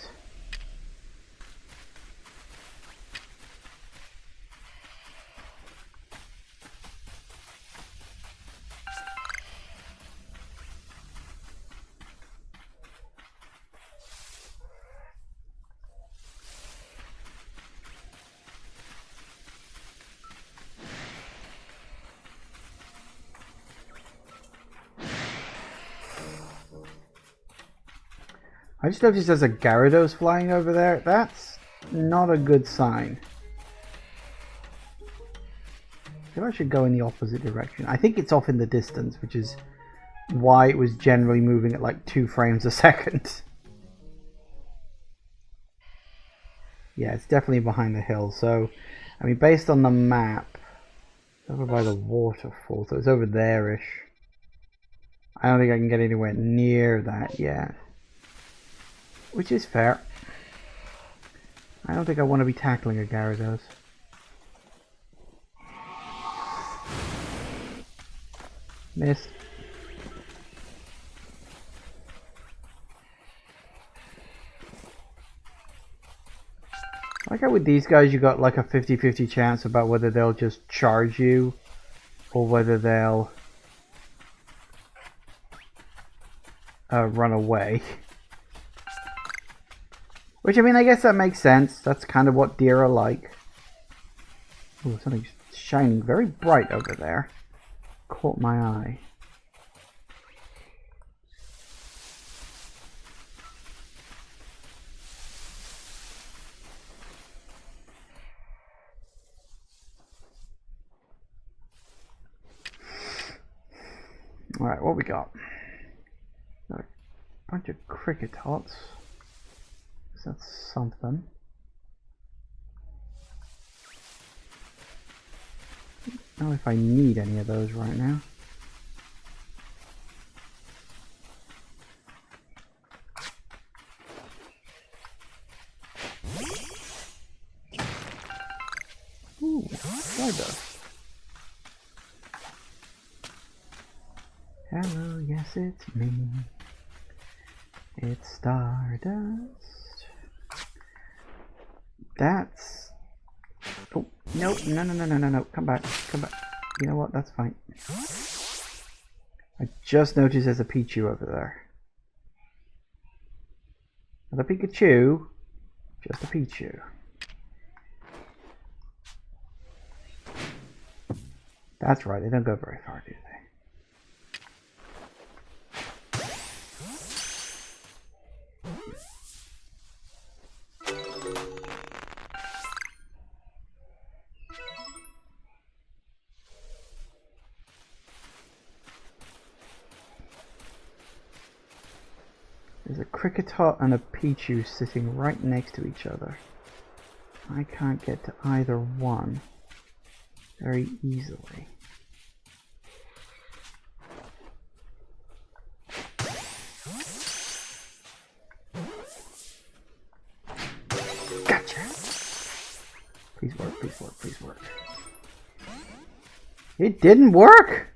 S1: I just noticed there's a Gyarados flying over there. That's not a good sign. I feel I should go in the opposite direction. I think it's off in the distance, which is why it was generally moving at like 2 frames a second. Yeah, it's definitely behind the hill. So, I mean, based on the map, it's over by the waterfall, so it's over there-ish. I don't think I can get anywhere near that yet. Which is fair. I don't think I want to be tackling a Gyarados. Missed. Like how with these guys you got like a 50-50 chance about whether they'll just charge you or whether they'll run away. Which, I mean, I guess that makes sense. That's kind of what deer are like. Ooh, something's shining very bright over there. Caught my eye. Alright, what we got? Got a bunch of cricket tots. So that's something. I don't know if I need any of those right now. Ooh, Stardust. Hello, yes, it's me. It's Stardust. That's... Oh, nope, no. Come back. You know what? That's fine. I just noticed there's a Pichu over there. Not a Pikachu, just a Pichu. That's right, they don't go very far, do they? There's a Cricketot and a Pichu sitting right next to each other. I can't get to either one very easily. Gotcha! Please work, please work, please work. It didn't work!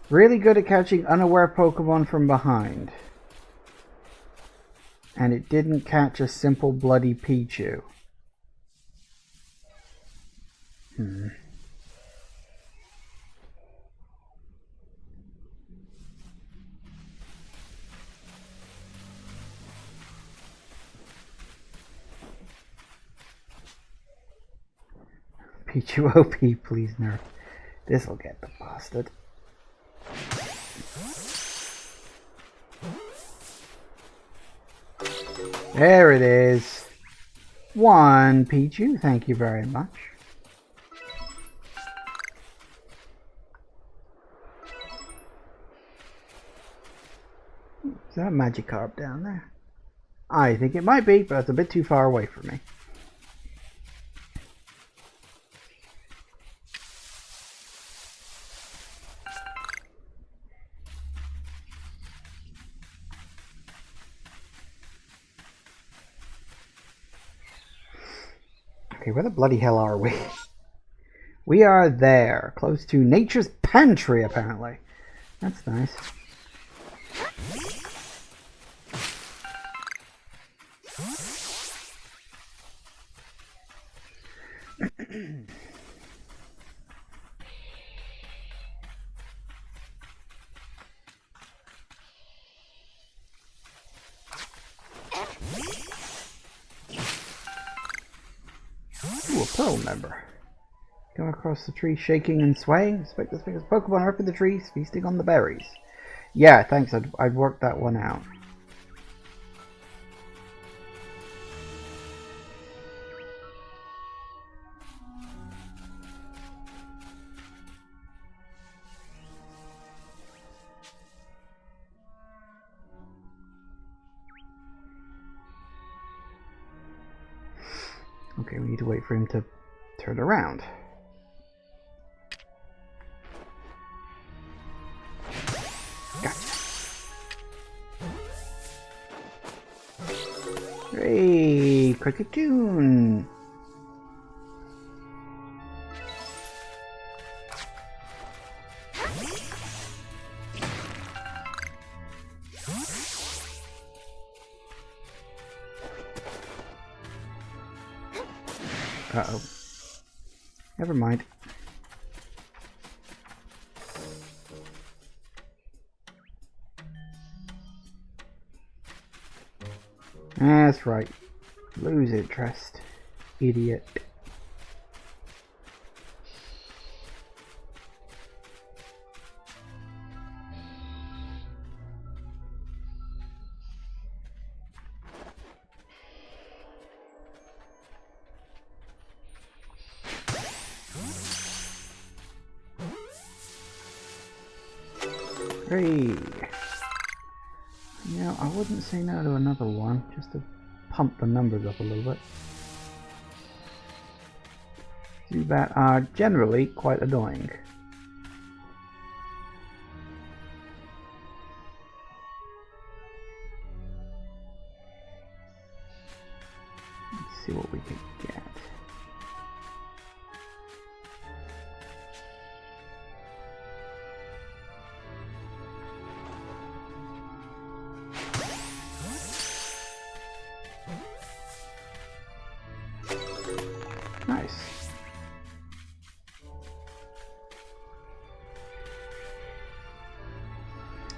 S1: Really good at catching unaware Pokemon from behind. And it didn't catch a simple bloody Pichu. Pichu OP, please nerf. This'll get the bastard. There it is. One Pichu, thank you very much. Is that a Magikarp down there? I think it might be, but it's a bit too far away from me. Okay, where the bloody hell are we? We are there, close to Nature's Pantry, apparently. That's nice. Ooh, a Pearl member. Come across the tree shaking and swaying. Expect this biggest Pokemon are up in the trees, feasting on the berries. Yeah, thanks. I'd worked that one out. Okay, we need to wait for him to turn around. Gotcha. Hey, Cricketune. Uh-oh. Never mind. That's right. Lose interest. Idiot. Hey. You know, I wouldn't say no to another one, just to pump the numbers up a little bit. That are generally quite annoying. Let's see what we can get. Nice.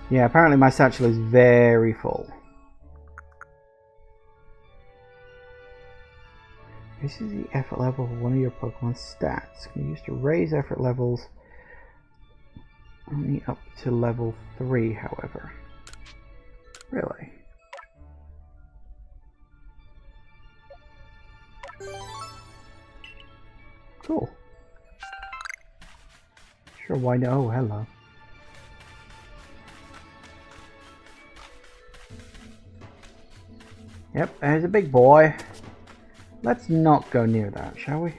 S1: Yeah, apparently my satchel is very full. This is the effort level of one of your Pokemon stats. Can be used to raise effort levels only up to level 3, however. Really? Cool. Sure, why no? Oh, hello. Yep, there's a big boy. Let's not go near that, shall we?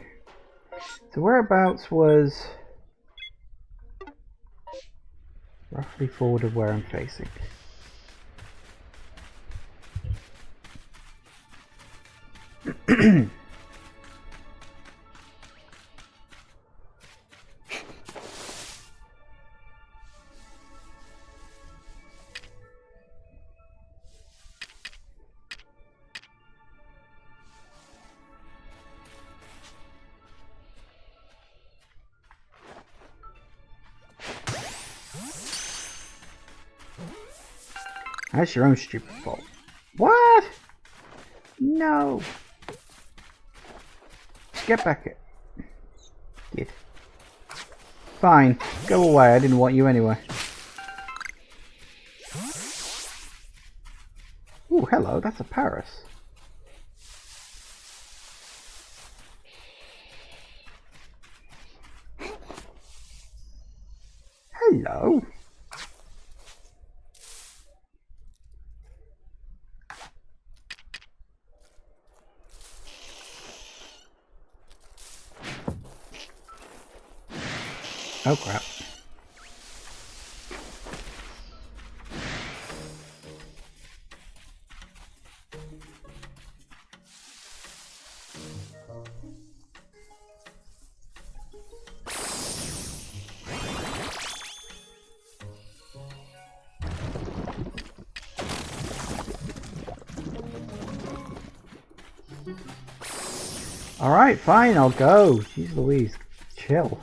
S1: So whereabouts was roughly forward of where I'm facing. That's your own stupid fault. What? No. Get back here. Get. Fine. Go away. I didn't want you anyway. Ooh, hello. That's a Paris. Hello. Oh crap. Alright, fine, I'll go. Jeez Louise, chill.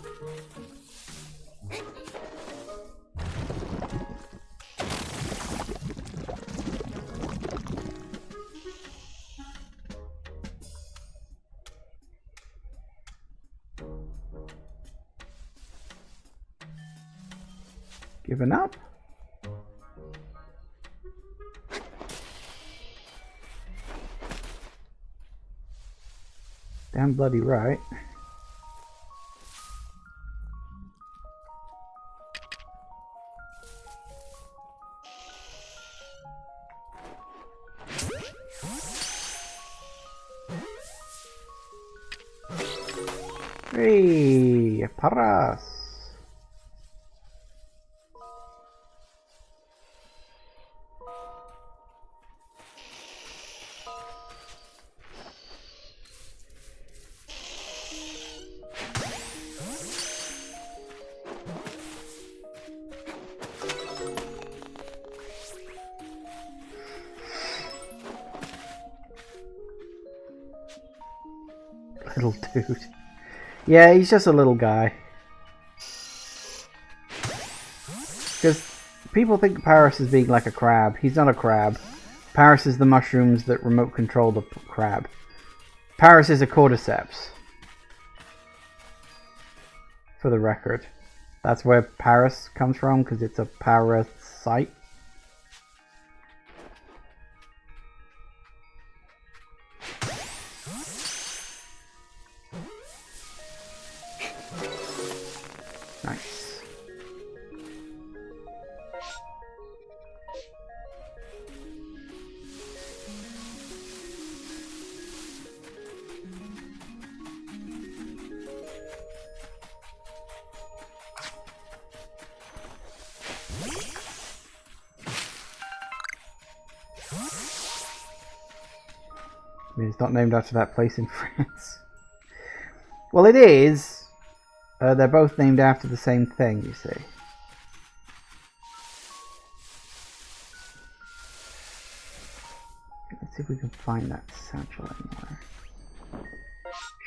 S1: Giving up? Damn bloody right. Hey, paras. little dude. Yeah, he's just a little guy. Because people think Paris is being like a crab. He's not a crab. Paris is the mushrooms that remote control the crab. Paris is a cordyceps. For the record. That's where Paris comes from, because it's a parasite. Nice. I mean, it's not named after that place in France. Well, it is. They're both named after the same thing, you see. Let's see if we can find that satchel anywhere.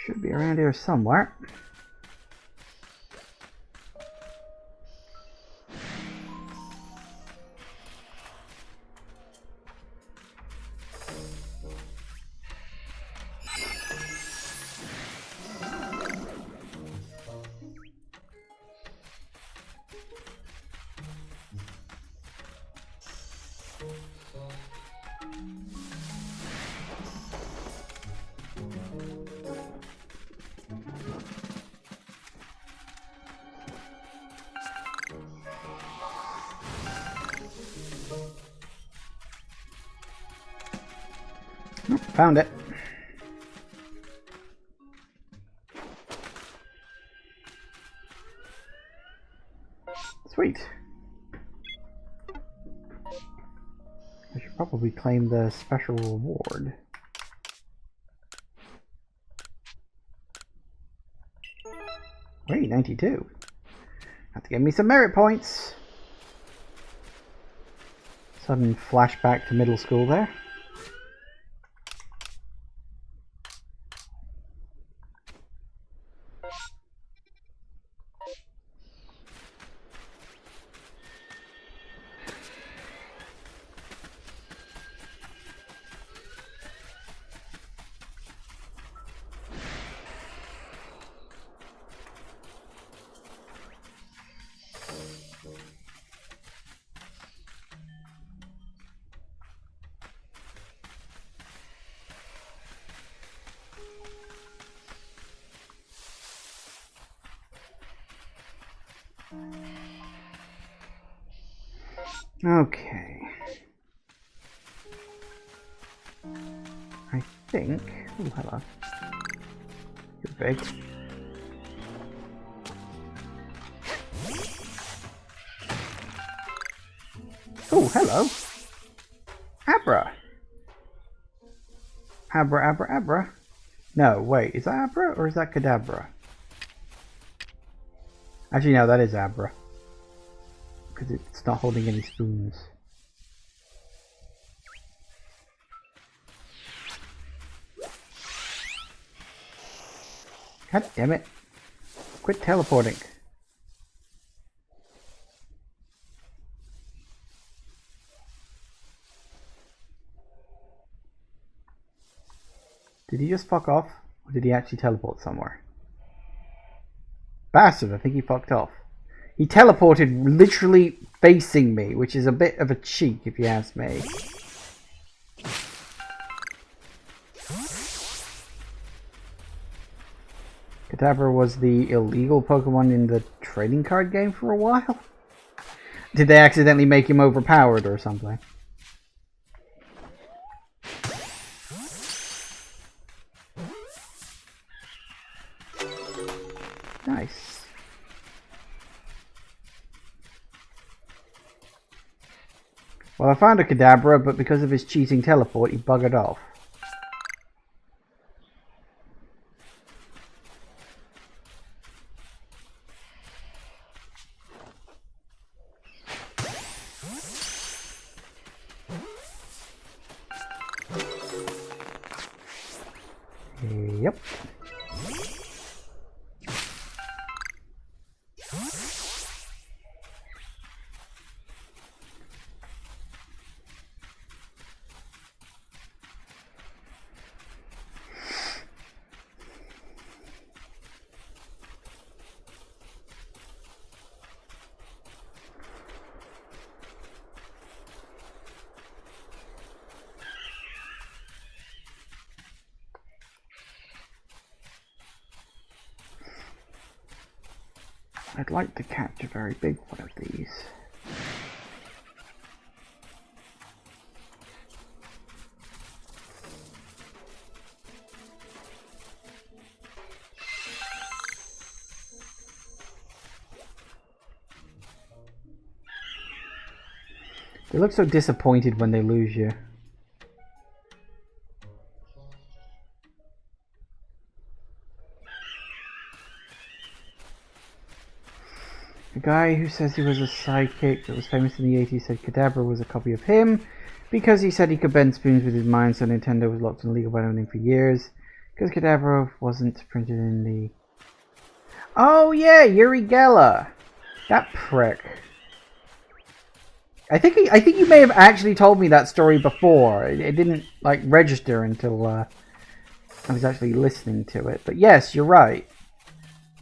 S1: Should be around here somewhere. Found it. Sweet. I should probably claim the special reward. Wait, 92. Have to give me some merit points. Sudden flashback to middle school there. Okay. I think... Oh, hello. You're big. Oh, hello. Abra. Abra, Abra, Abra. No, wait. Is that Abra or is that Kadabra? Actually, no, that is Abra. Because it's not holding any spoons. God damn it. Quit teleporting. Did he just fuck off? Or did he actually teleport somewhere? Bastard, I think he fucked off. He teleported literally facing me, which is a bit of a cheek if you ask me. Kadabra was the illegal Pokemon in the trading card game for a while? Did they accidentally make him overpowered or something? Nice. Well, I found a Kadabra, but because of his cheating teleport, he buggered off. Yep. I'd like to catch a very big one of these. They look so disappointed when they lose you. The guy who says he was a psychic that was famous in the 80s said Kadabra was a copy of him because he said he could bend spoons with his mind, so Nintendo was locked in legal binding for years because Kadabra wasn't printed in the... Oh yeah, Uri Geller! That prick. I think you may have actually told me that story before. It didn't like register until I was actually listening to it. But yes, you're right.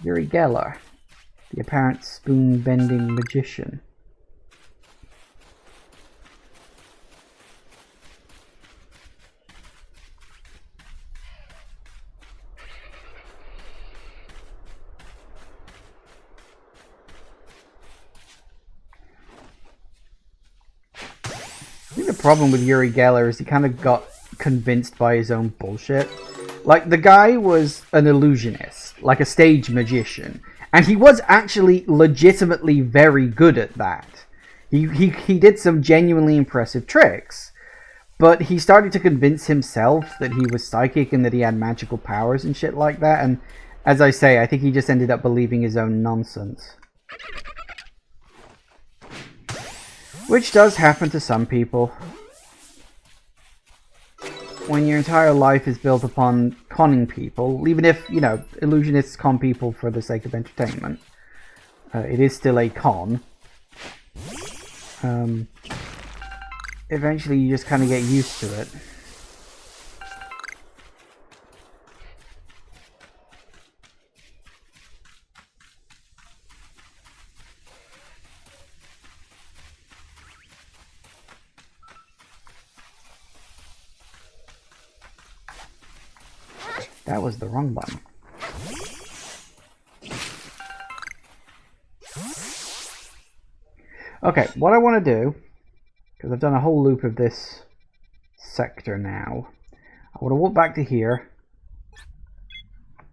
S1: Uri Geller. The apparent spoon-bending magician. I think the problem with Uri Geller is he kind of got convinced by his own bullshit. Like, the guy was an illusionist, like a stage magician. And he was actually legitimately very good at that. He did some genuinely impressive tricks. But he started to convince himself that he was psychic and that he had magical powers and shit like that. And as I say, I think he just ended up believing his own nonsense. Which does happen to some people. When your entire life is built upon conning people, even if, you know, illusionists con people for the sake of entertainment, it is still a con. Eventually you just kind of get used to it. That was the wrong button. Okay, what I want to do, because I've done a whole loop of this sector now, I want to walk back to here,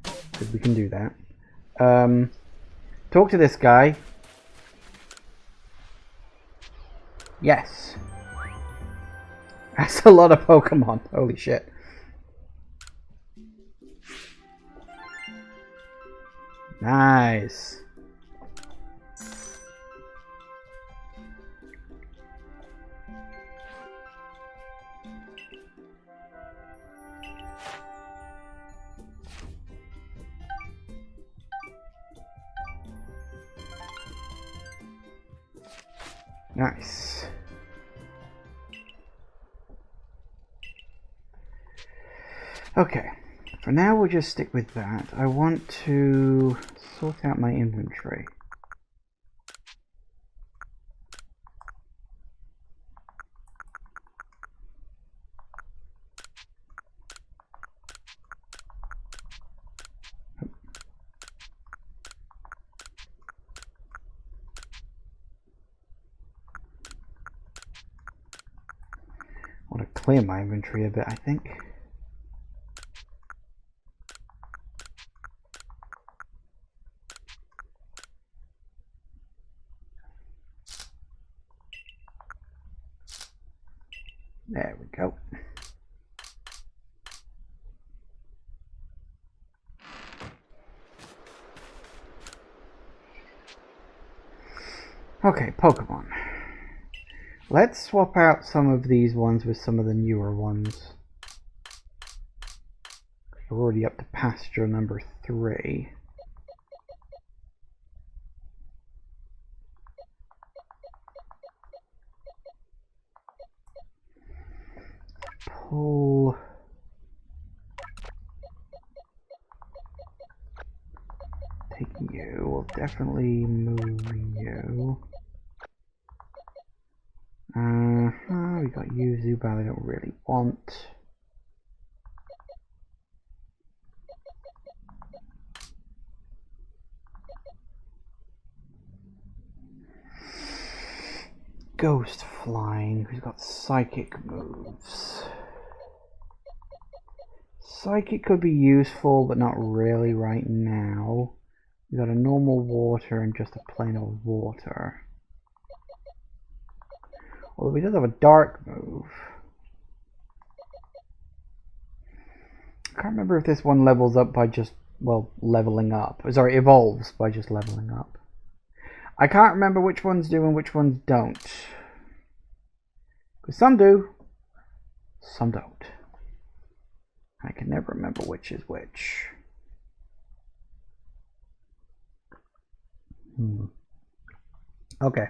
S1: because we can do that. Talk to this guy. Yes. That's a lot of Pokemon. Holy shit. Nice. Nice. Okay. For now, we'll just stick with that. I want to sort out my inventory. I want to clear my inventory a bit, I think. There we go. Okay, Pokemon. Let's swap out some of these ones with some of the newer ones. We're already up to pasture number 3. pull... Take you. We'll definitely move you. We got you, Zubat, I don't really want. Ghost flying, who's got psychic moves. Psychic could be useful, but not really right now. We got a normal water and just a plain old water. Although he does have a dark move. I can't remember if this one levels up by just, well, leveling up. Sorry, evolves by just leveling up. I can't remember which ones do and which ones don't. Because some do, some don't. I can never remember which is which. Okay.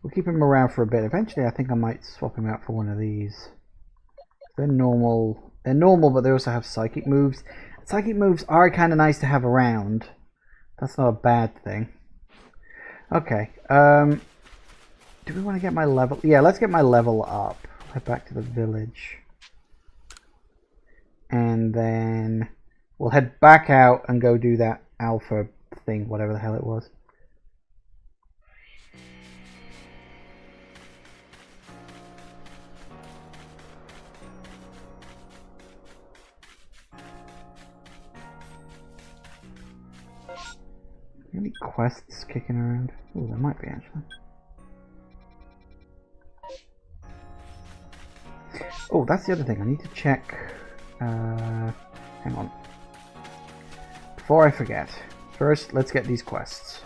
S1: We'll keep him around for a bit. Eventually, I think I might swap him out for one of these. They're normal. They're normal, but they also have psychic moves. Psychic moves are kind of nice to have around. That's not a bad thing. Okay. Do we want to get my level? Yeah, let's get my level up. Head back to the village. And then we'll head back out and go do that alpha thing, whatever the hell it was. Any quests kicking around? Oh, there might be actually. Oh, that's the other thing. I need to check. Hang on. Before I forget. First, let's get these quests.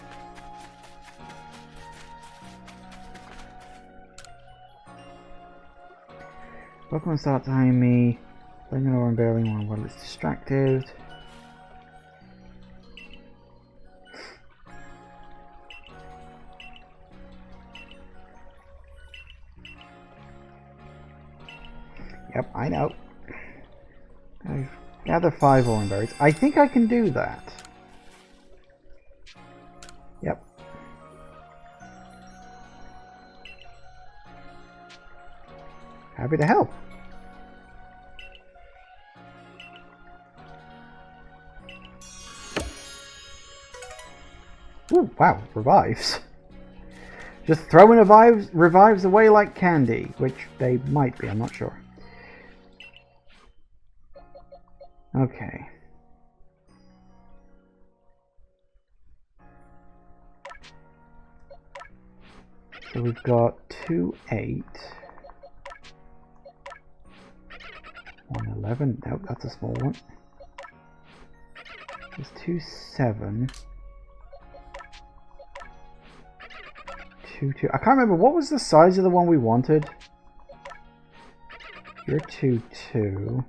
S1: Pokemon start behind me. Playing an ore and bearing one while it's distracted. Yep, I know. I've gathered 5 orange berries. I think I can do that. Yep. Happy to help. Ooh, wow, revives. Just throwing revives away like candy, which they might be, I'm not sure. Okay. So we've got 2, 8. 1, 11. Nope, that's a small one. There's 2, 7. 2, 2. I can't remember. What was the size of the one we wanted? You're 2, 2.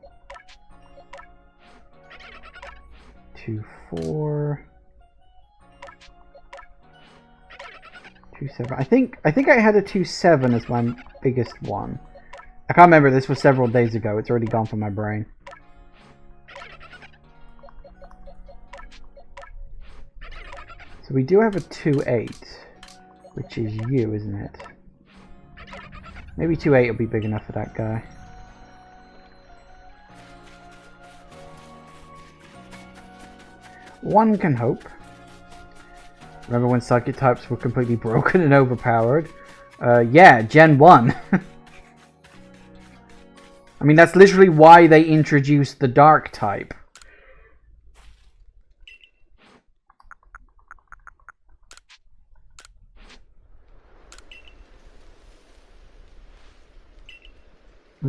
S1: 2, 4. 2, 7. I think I had a 2, 7 as my biggest one. I can't remember. This was several days ago. It's already gone from my brain. So we do have a 2, 8, which is you, isn't it? Maybe 2, 8 will be big enough for that guy. One can hope. Remember when psychic types were completely broken and overpowered? Yeah, Gen 1. I mean, that's literally why they introduced the dark type.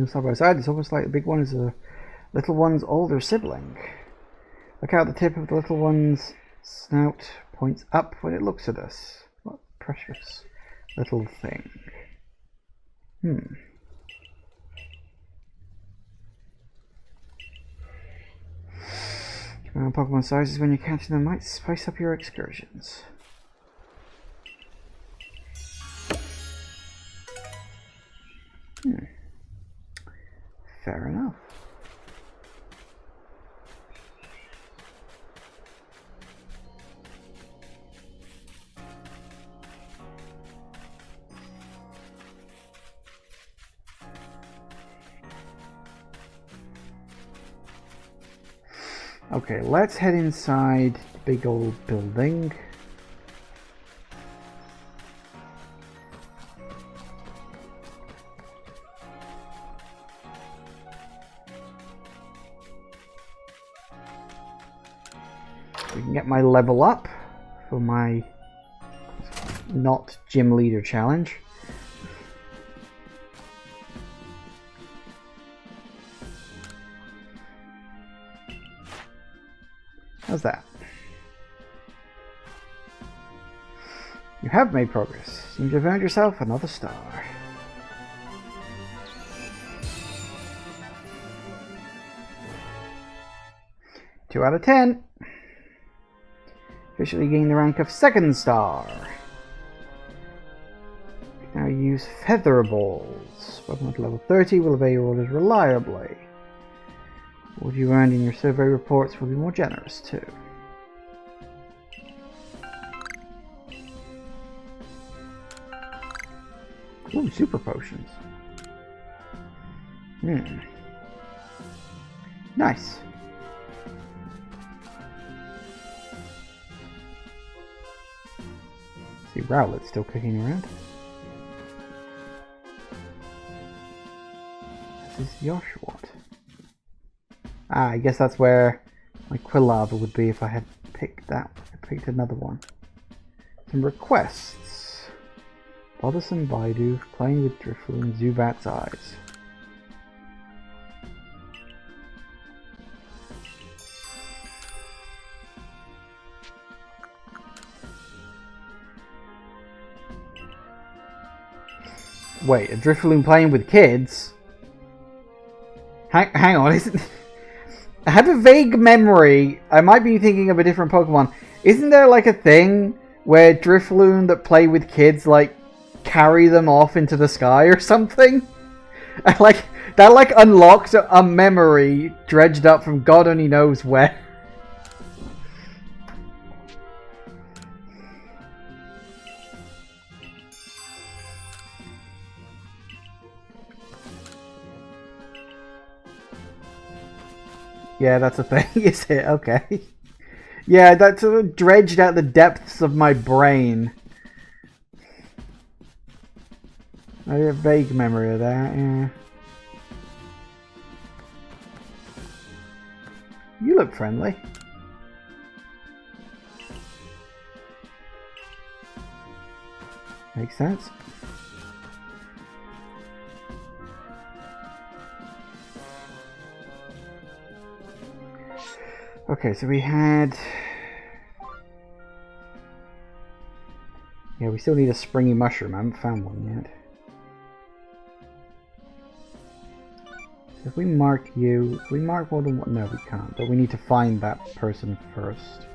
S1: Side by side, it's almost like the big one is a little one's older sibling. Look out, the tip of the little one's snout points up when it looks at us. What precious little thing. Pokemon sizes when you're catching them might spice up your excursions. Fair enough. Okay, let's head inside the big old building. We can get my level up for my not gym leader challenge. How's that? You have made progress. Seems you've earned yourself another star. Two out of 10. Officially gained the rank of 2nd star. Now use feather balls. Pokemon to level 30 will obey your orders reliably. What you earned in your survey reports will be more generous too. Ooh, super potions. Nice. See, Rowlet's still kicking around. This is Yoshwat. Ah, I guess that's where my Quilava would be if I had picked that. I picked another one. Some requests. Bothersome Baidu, playing with Drifloon, Zubat's eyes. Wait, a Drifloon playing with kids? Hang on, isn't... I have a vague memory. I might be thinking of a different Pokemon. Isn't there like a thing where Drifloon that play with kids like carry them off into the sky or something? Like that like unlocked a memory dredged up from God only knows where. Yeah, that's a thing, is it? Okay. Yeah, that's dredged out the depths of my brain. I have a vague memory of that, yeah. You look friendly. Makes sense. Okay, so we had... Yeah, we still need a springy mushroom. I haven't found one yet. So if we mark you... Can we mark more than one? No, we can't. But we need to find that person first.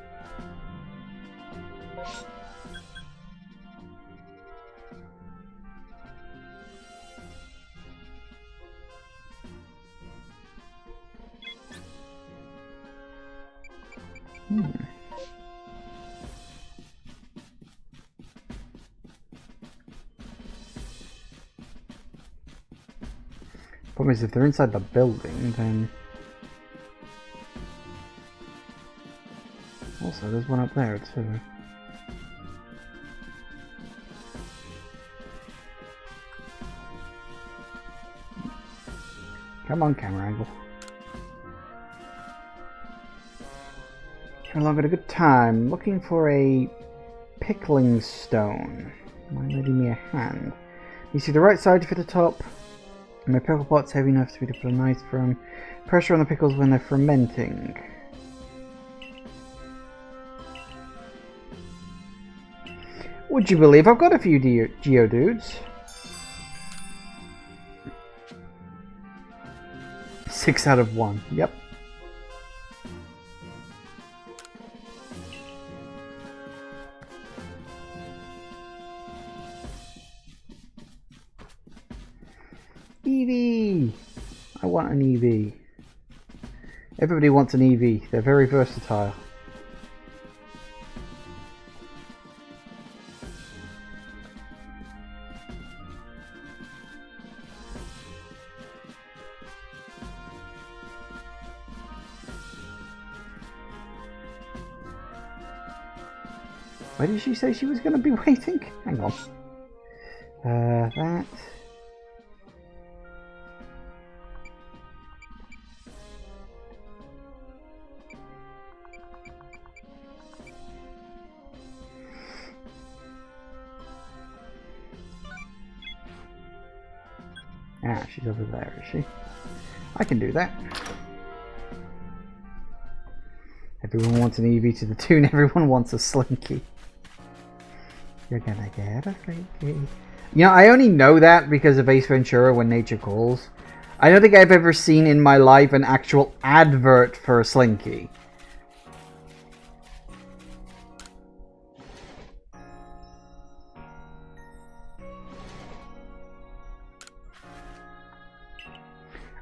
S1: Problem is, if they're inside the building, then... Also, there's one up there, too. Come on, camera angle. Came along at a good time, looking for a pickling stone. Mind lending me a hand? You see the right side to fit the top. My pickle pot's heavy enough to be to put a nice firm pressure on the pickles when they're fermenting. Would you believe I've got a few Geodudes? 6 out of 1, yep. Eevee! I want an Eevee. Everybody wants an Eevee. They're very versatile. Why did she say she was going to be waiting? Hang on. That. Ah, she's over there, is she? I can do that. Everyone wants an Eevee to the tune, everyone wants a Slinky. You're gonna get a Slinky. You know, I only know that because of Ace Ventura: When Nature Calls. I don't think I've ever seen in my life an actual advert for a Slinky.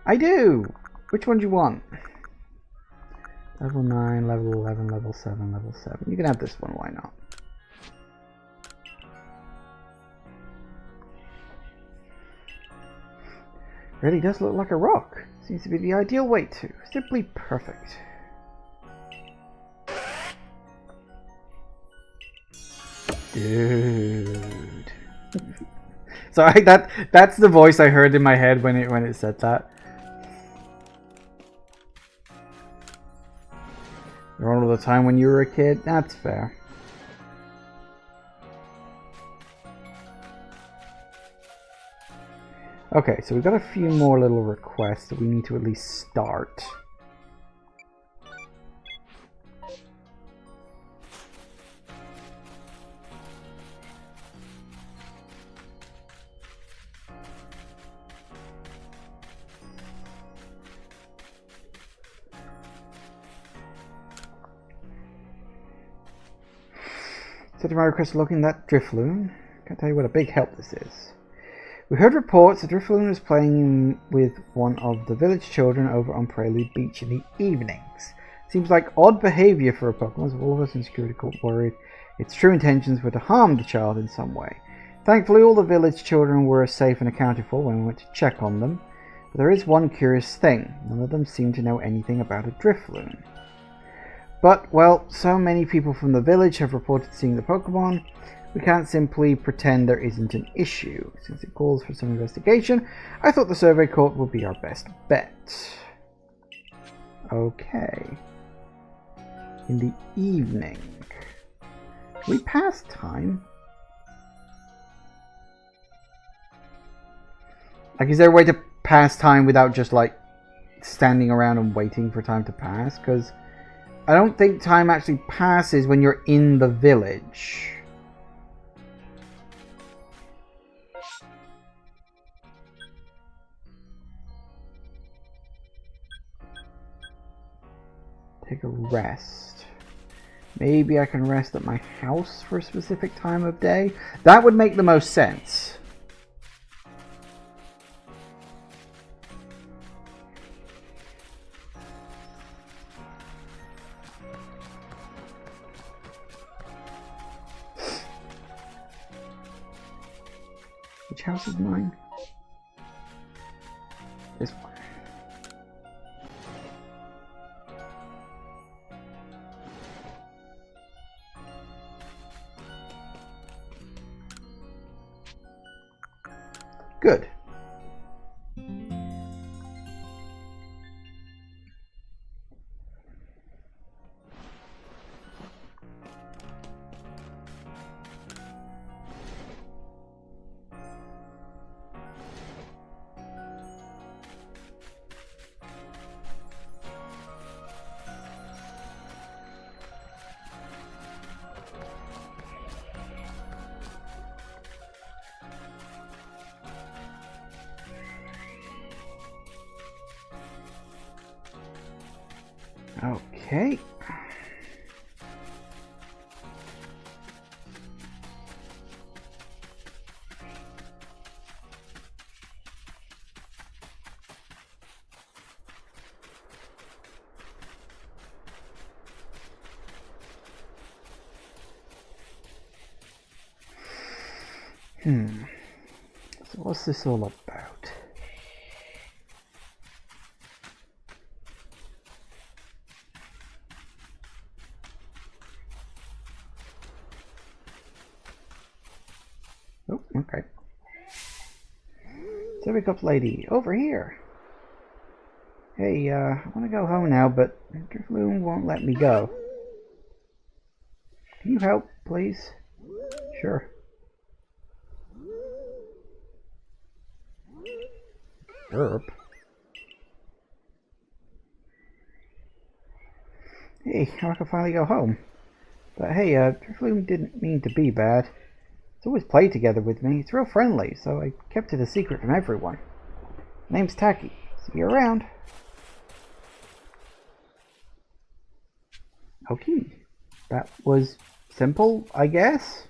S1: I do! Which one do you want? Level 9, level 11, level 7, level 7. You can have this one, why not? Really does look like a rock. Seems to be the ideal weight too. Simply perfect. Dude. Sorry, that's the voice I heard in my head when it said that. All the time when you were a kid? That's fair. Okay, so we've got a few more little requests that we need to at least start. So to my request looking that Drifloon. Can't tell you what a big help this is. We heard reports that Drifloon was playing with one of the village children over on Prelude Beach in the evenings. Seems like odd behavior for a Pokemon, as all of us in security got worried its true intentions were to harm the child in some way. Thankfully all the village children were safe and accounted for when we went to check on them. But there is one curious thing. None of them seem to know anything about a Drifloon. But, well, so many people from the village have reported seeing the Pokemon, we can't simply pretend there isn't an issue. Since it calls for some investigation, I thought the survey court would be our best bet. Okay. In the evening. Can we pass time? Like, is there a way to pass time without just, like, standing around and waiting for time to pass? Because I don't think time actually passes when you're in the village. Take a rest. Maybe I can rest at my house for a specific time of day. That would make the most sense. Which house is mine? This one. Good. Okay. So what's this all about? Oh, okay. Civic Up lady, over here. Hey, I want to go home now, but Drifloon won't let me go. Can you help, please? Sure. Burp. Hey, I can finally go home. But hey, Drifloon didn't mean to be bad. It's always played together with me. It's real friendly, so I kept it a secret from everyone. Name's Tacky. See you around. Okay. That was simple, I guess.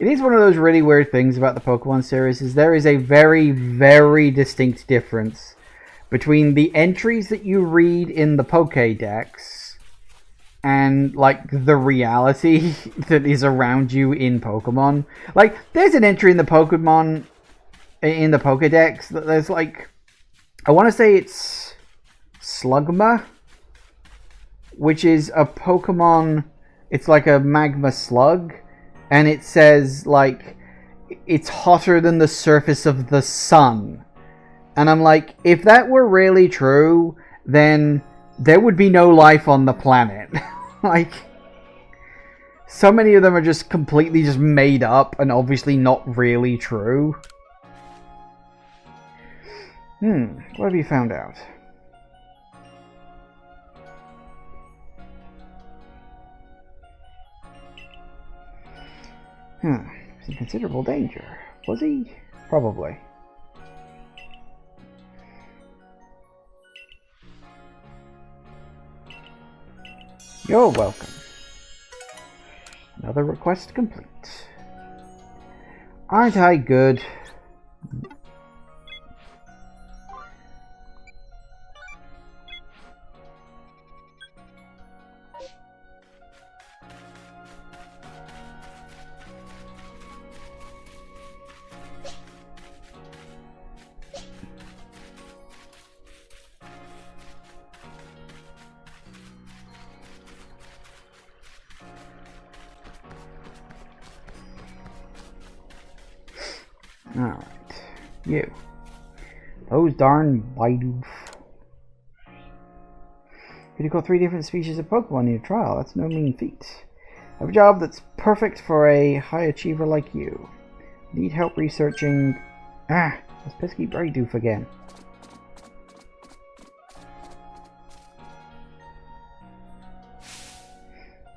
S1: It is one of those really weird things about the Pokemon series is there is a very, very distinct difference between the entries that you read in the Pokédex and, like, the reality that is around you in Pokemon. Like, there's an entry in the Pokédex that there's, like, I want to say it's Slugma, which is a Pokemon, it's like a magma slug, and it says, like, it's hotter than the surface of the sun. And I'm like, if that were really true, then there would be no life on the planet. Like, so many of them are just completely just made up and obviously not really true. What have you found out? He's in considerable danger. Was he? Probably. You're welcome. Another request complete. Aren't I good? Alright. You. Those darn Bidoof. You caught 3 different species of Pokemon in your trial. That's no mean feat. I have a job that's perfect for a high achiever like you. Need help researching... that's pesky Bidoof again.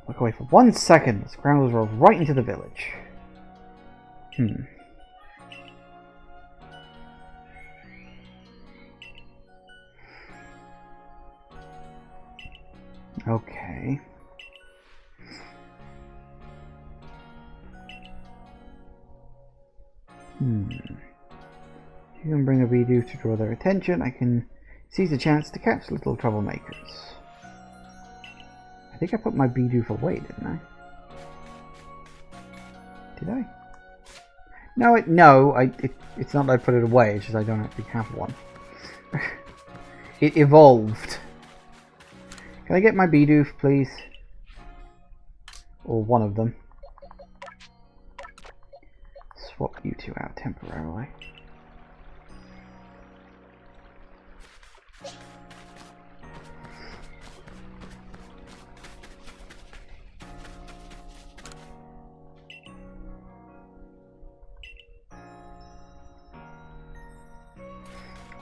S1: Look away for 1 second. The scramblers rolled right into the village. Okay. You can bring a Bidoof to draw their attention. I can seize the chance to catch little troublemakers. I think I put my Bidoof away, didn't I? Did I? No, it's not that I put it away, it's just I don't actually have one. It evolved. Can I get my Bidoof, please? Or one of them. Swap you two out temporarily.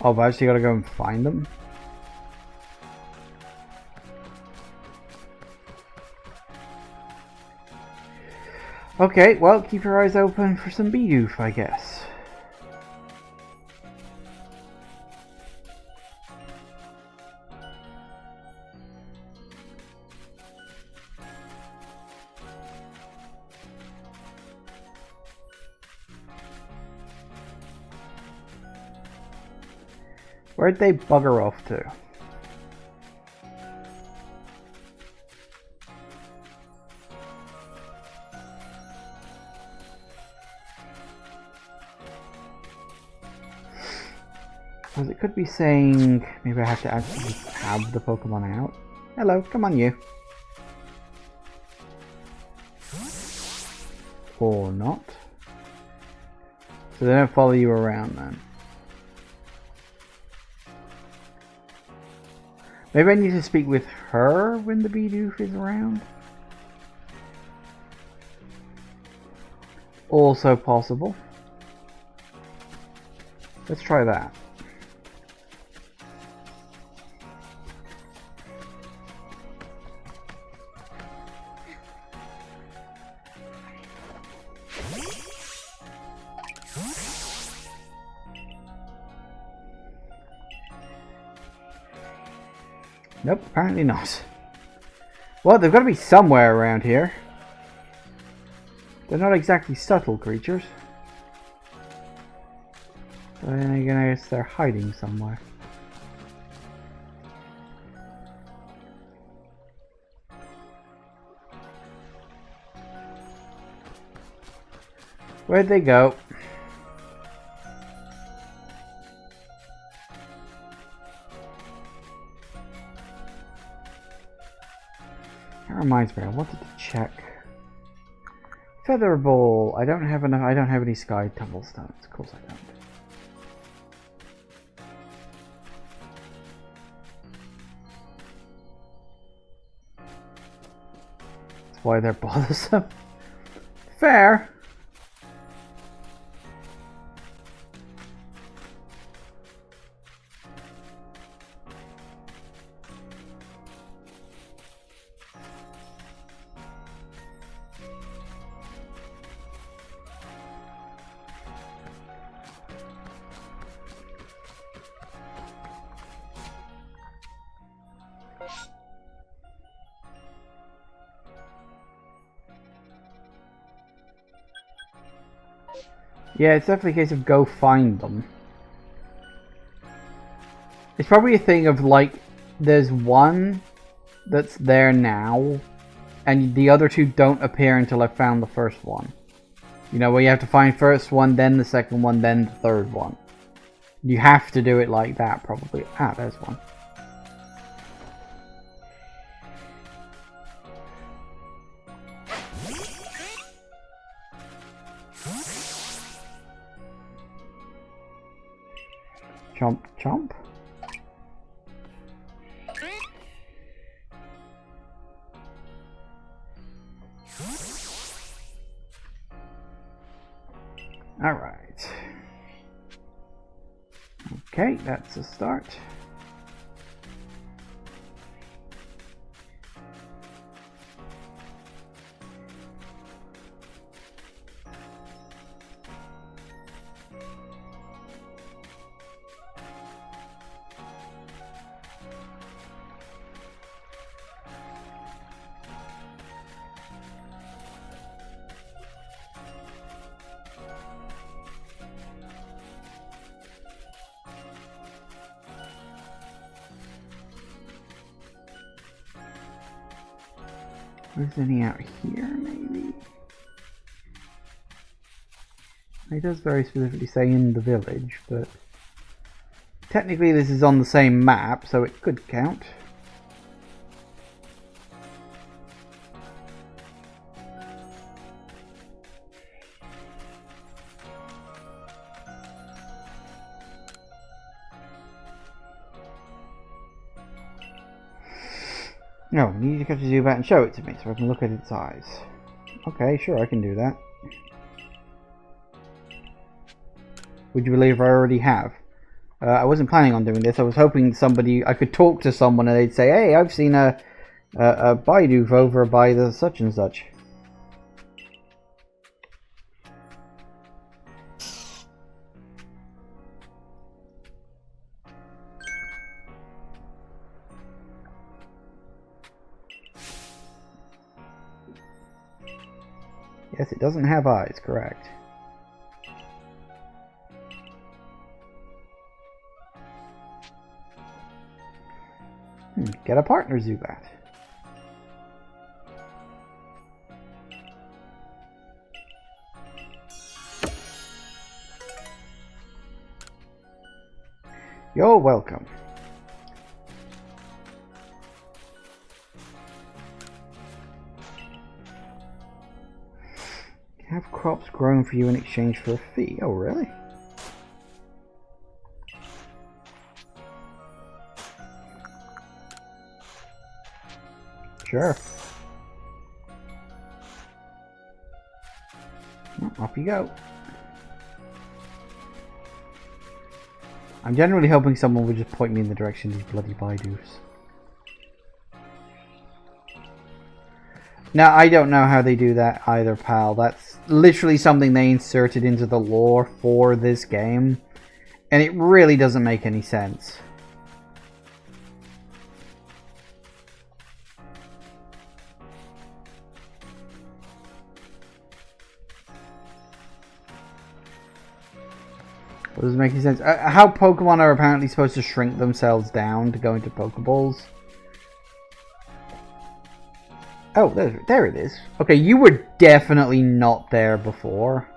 S1: Oh, but I actually gotta go and find them? Okay, well, keep your eyes open for some Bidoof, I guess. Where'd they bugger off to? Because it could be saying maybe I have to actually have the Pokemon out. Hello, come on you. Or not. So they don't follow you around then. Maybe I need to speak with her when the Bidoof is around. Also possible. Let's try that. Nope, apparently not. Well, they've got to be somewhere around here. They're not exactly subtle creatures. So then again, I guess they're hiding somewhere. Where'd they go? That reminds me, I wanted to check. Feather Ball. I don't have enough. I don't have any Sky Tumblestones. Of course I don't. That's why they're bothersome. Fair. Yeah, it's definitely a case of go find them. It's probably a thing of like, there's one that's there now, and the other two don't appear until I've found the first one. You know, where you have to find first one, then the second one, then the third one. You have to do it like that, probably. Ah, there's one. Chomp, chomp. All right. Okay, that's a start. Is any out here, maybe? It does very specifically say in the village, but technically this is on the same map, so it could count. No, you need to catch a Zubat and show it to me so I can look at its eyes. Okay, sure, I can do that. Would you believe I already have? I wasn't planning on doing this. I was hoping I could talk to someone and they'd say, hey, I've seen a Bidoof over by the such and such. Yes, it doesn't have eyes, correct. Get a partner, Zubat. You're welcome. Have crops grown for you in exchange for a fee. Oh, really? Sure. Well, off you go. I'm generally hoping someone would just point me in the direction of these bloody Baidoos. Now, I don't know how they do that either, pal. That's literally something they inserted into the lore for this game. And it really doesn't make any sense. What doesn't make any sense? How Pokemon are apparently supposed to shrink themselves down to go into Pokeballs. Oh, there it is. Okay, you were definitely not there before.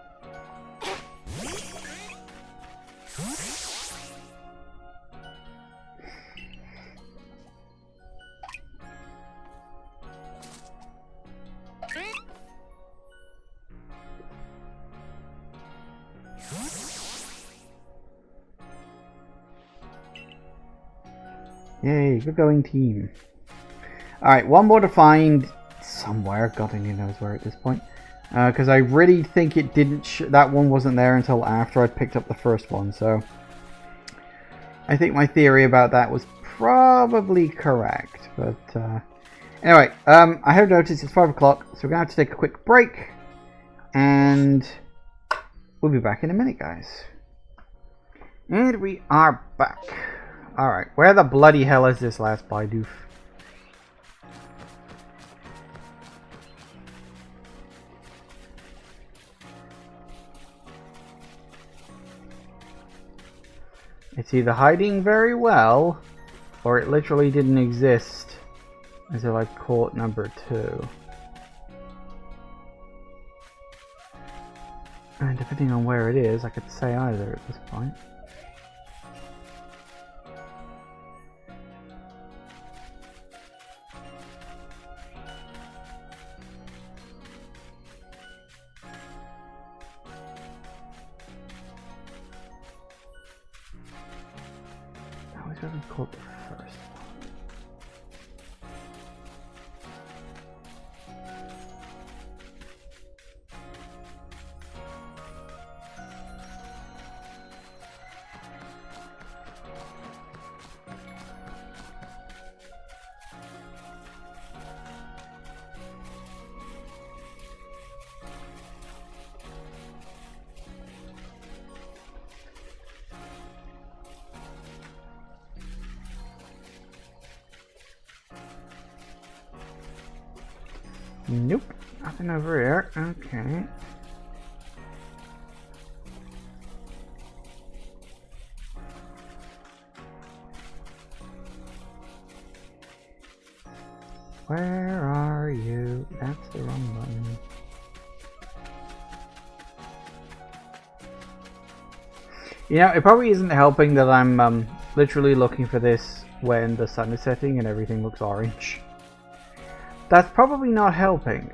S1: Yay, good going team. Alright, one more to find somewhere. God only knows where at this point. Because I really think it didn't... that one wasn't there until after I picked up the first one, so... I think my theory about that was probably correct. But, anyway, I have noticed it's 5 o'clock, so we're going to have to take a quick break. And... we'll be back in a minute, guys. And we are back. Alright, where the bloody hell is this last Bidoof? It's either hiding very well, or it literally didn't exist until I caught number 2. And depending on where it is, I could say either at this point. Caught the first Nope, nothing over here. Okay. Where are you? That's the wrong button. You know, it probably isn't helping that I'm literally looking for this when the sun is setting and everything looks orange. That's probably not helping.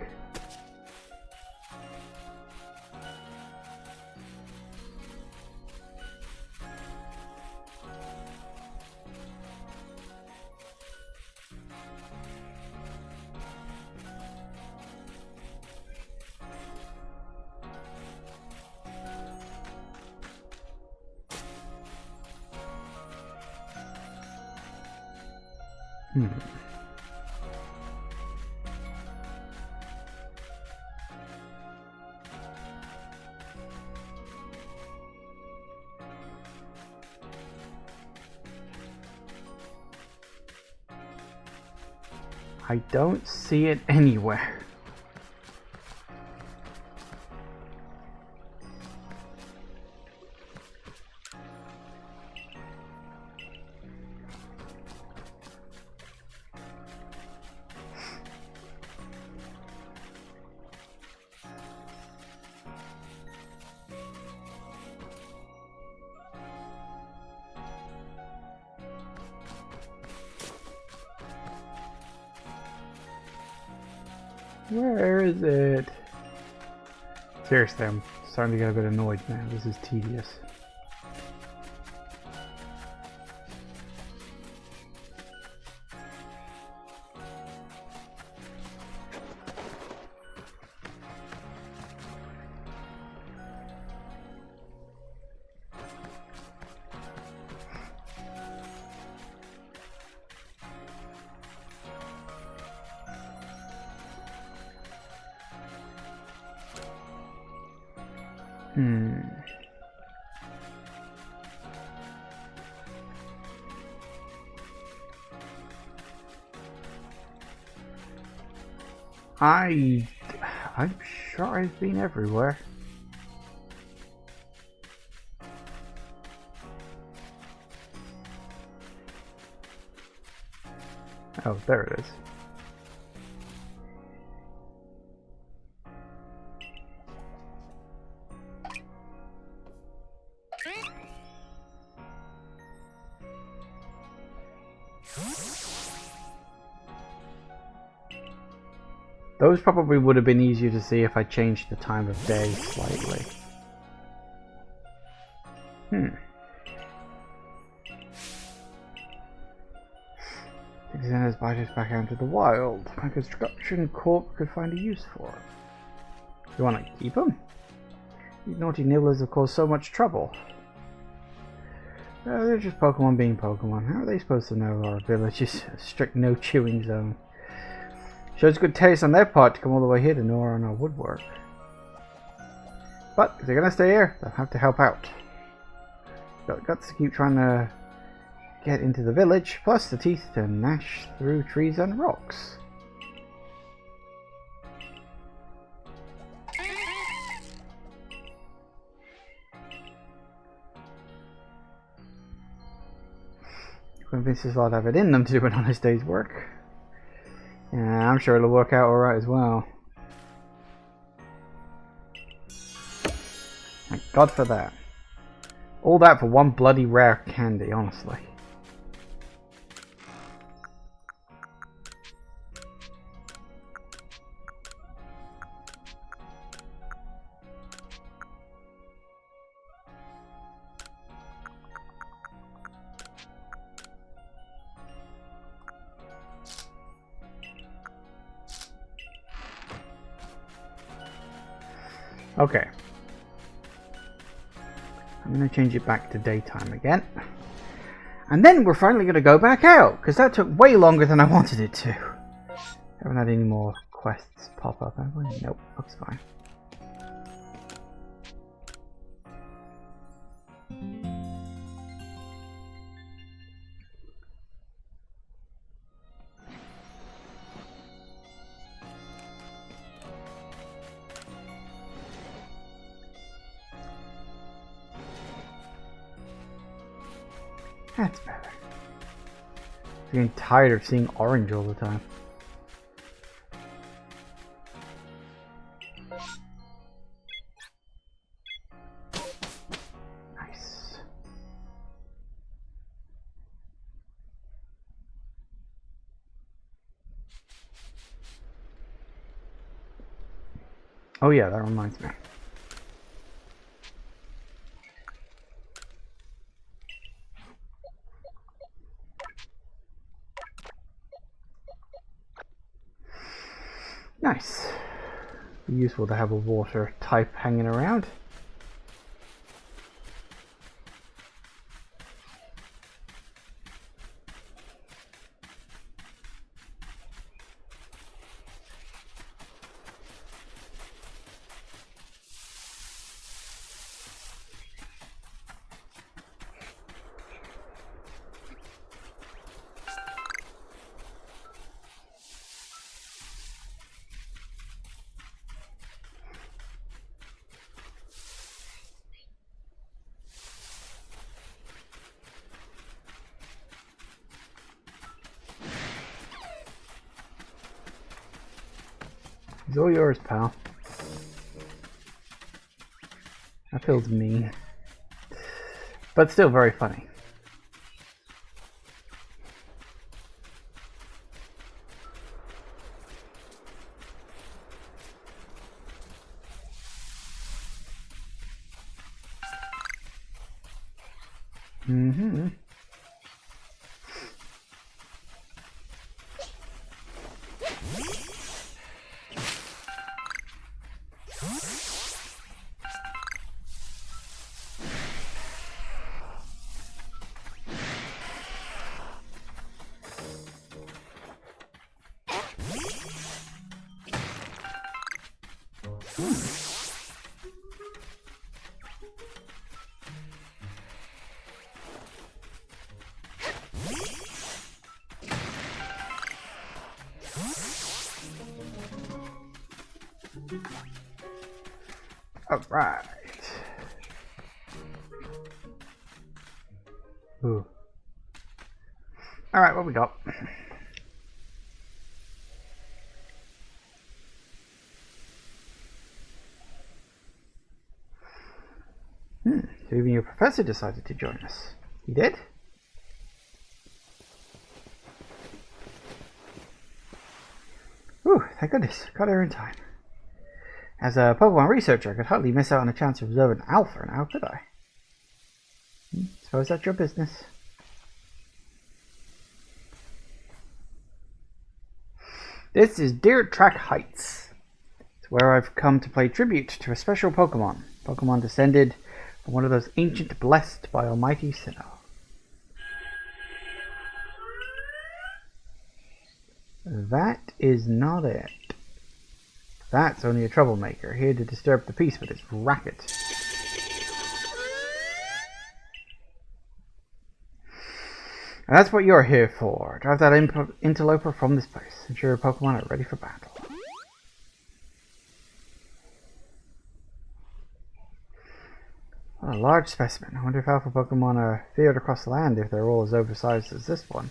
S1: I don't see it anywhere. Where is it? Seriously, I'm starting to get a bit annoyed now. This is tedious. I'm sure I've been everywhere. Oh, there it is. Those probably would have been easier to see if I changed the time of day slightly. Take Xena's spiders back out into the wild. My construction corp could find a use for it. You want to keep them? These naughty nibblers have caused so much trouble. They're just Pokemon being Pokemon. How are they supposed to know our village is a strict no chewing zone? Shows good taste on their part to come all the way here to gnaw on our woodwork. But if they're gonna stay here, they'll have to help out. Got guts to keep trying to get into the village, plus the teeth to gnash through trees and rocks. Convince this lot have it in them to do an honest day's work. Yeah, I'm sure it'll work out alright as well. Thank God for that. All that for one bloody rare candy, honestly. Okay. I'm going to change it back to daytime again. And then we're finally going to go back out, because that took way longer than I wanted it to. Haven't had any more quests pop up, have we? Nope, looks fine. That's better. I'm getting tired of seeing orange all the time. Nice. Oh yeah, that reminds me. Nice. Be useful to have a water type hanging around. It's all yours, pal. That feels mean. But still very funny. Mm-hmm. All right. Ooh. All right, what we got? So even your professor decided to join us. He did? Whew, thank goodness. Got here in time. As a Pokemon researcher, I could hardly miss out on a chance to observe an alpha now, could I? Suppose that's your business. This is Deer Track Heights. It's where I've come to pay tribute to a special Pokemon. Pokemon descended from one of those ancient blessed by Almighty Sinnoh. That is not it. That's only a troublemaker, here to disturb the peace with his racket. And that's what you're here for. Drive that interloper from this place. Ensure your Pokemon are ready for battle. What a large specimen. I wonder if alpha Pokemon are feared across the land if they're all as oversized as this one.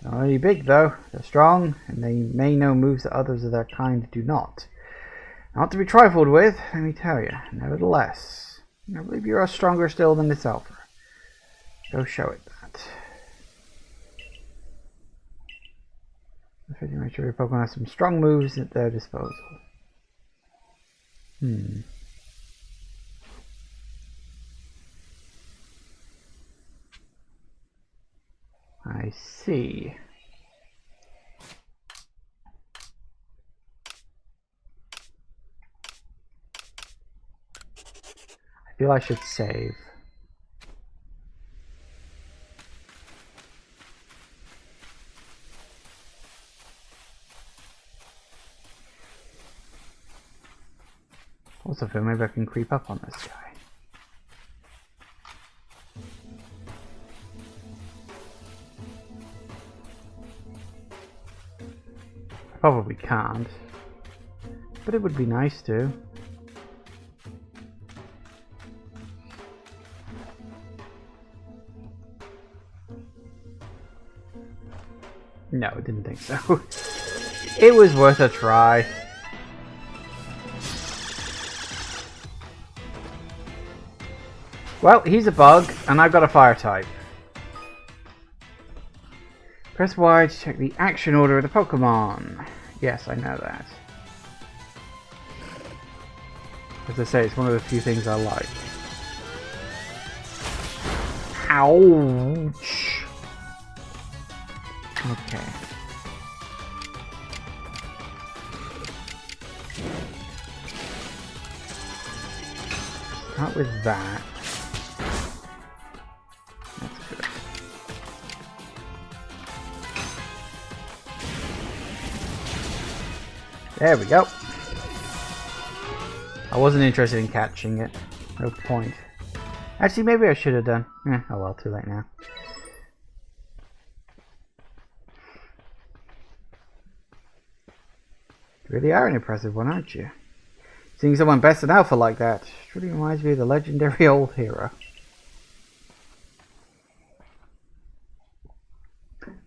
S1: They're not only big though, they're strong, and they may know moves that others of their kind do not. Not to be trifled with, let me tell you. Nevertheless, I believe you are stronger still than this alpha. Go show it that. Make sure your Pokemon has some strong moves at their disposal. I see. I feel I should save. Also feel maybe I can creep up on this guy. I probably can't, but it would be nice to. No, I didn't think so. It was worth a try. Well, he's a bug, and I've got a fire type. Press Y to check the action order of the Pokemon. Yes, I know that. As I say, it's one of the few things I like. Ouch! Okay. Start with that. That's good. There we go. I wasn't interested in catching it. No point. Actually, maybe I should have done. Oh well, too late now. You really are an impressive one, aren't you? Seeing someone best in alpha like that truly reminds me of the legendary old hero.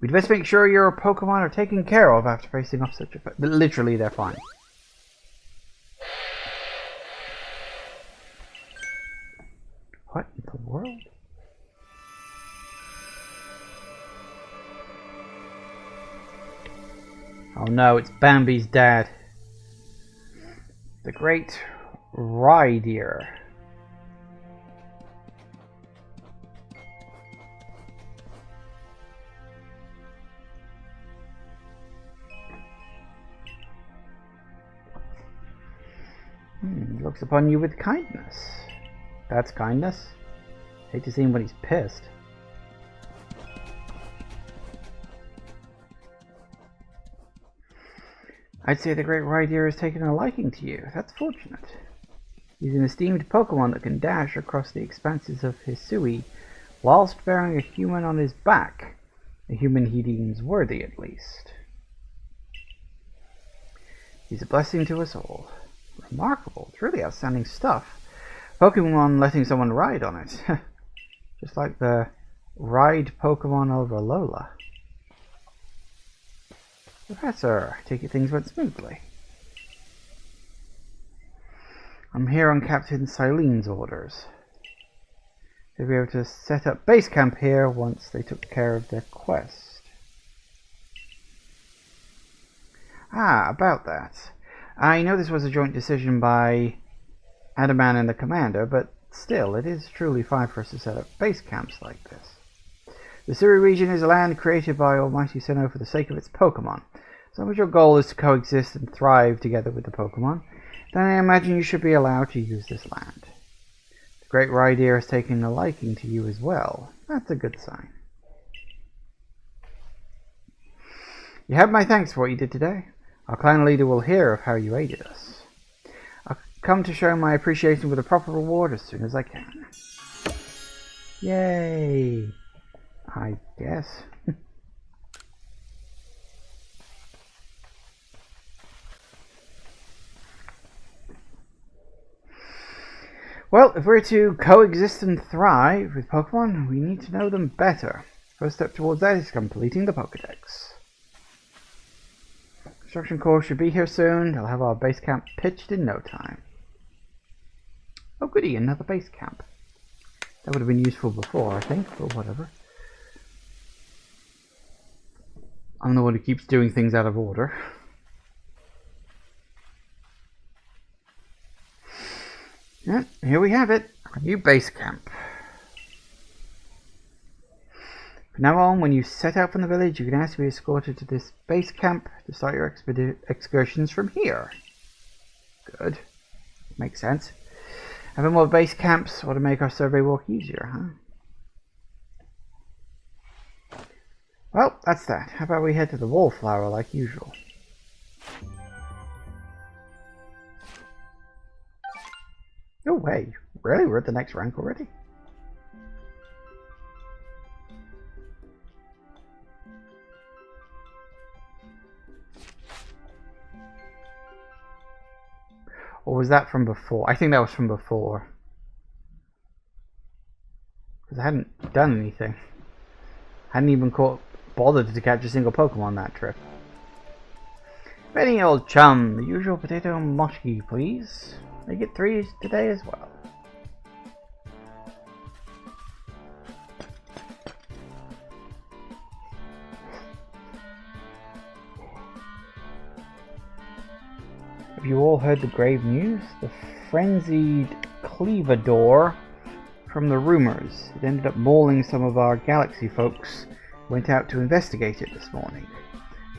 S1: We'd best make sure your Pokemon are taken care of after facing off such a... But literally, they're fine. What in the world? Oh no, it's Bambi's dad. The great Rydeer. Looks upon you with kindness. That's kindness. Hate to see him when he's pissed. I'd say the great Reindeer has taken a liking to you. That's fortunate. He's an esteemed Pokémon that can dash across the expanses of Hisui whilst bearing a human on his back. A human he deems worthy, at least. He's a blessing to us all. Remarkable. It's really outstanding stuff. Pokémon letting someone ride on it. Just like the ride Pokémon over Lola. Professor, I take it things went smoothly. I'm here on Captain Silene's orders. They'll be able to set up base camp here once they took care of their quest. Ah, about that. I know this was a joint decision by Adaman and the Commander, but still, it is truly fine for us to set up base camps like this. The Suri region is a land created by Almighty Sinnoh for the sake of its Pokémon. As long as your goal is to coexist and thrive together with the Pokémon, then I imagine you should be allowed to use this land. The great Reindeer has taken a liking to you as well. That's a good sign. You have my thanks for what you did today. Our clan leader will hear of how you aided us. I'll come to show my appreciation with a proper reward as soon as I can. Yay! I guess. Well, if we're to coexist and thrive with Pokemon, we need to know them better. First step towards that is completing the Pokedex. Construction Corps should be here soon. They'll have our base camp pitched in no time. Oh goody, another base camp. That would have been useful before, I think, but whatever. I'm the one who keeps doing things out of order. Yeah, here we have it. Our new base camp. From now on, when you set out from the village, you can ask to be escorted to this base camp to start your excursions from here. Good. Makes sense. Having more base camps ought to make our survey walk easier, huh? Well, that's that. How about we head to the Wallflower like usual? No way. Really? We're at the next rank already? Or was that from before? I think that was from before. Because I hadn't done anything. I hadn't even bothered to catch a single Pokemon that trip. Benny, old chum, the usual potato mochi, please. They get 3 today as well. Have you all heard the grave news? The frenzied Cleavador from the rumors. It ended up mauling some of our galaxy folks. Went out to investigate it this morning.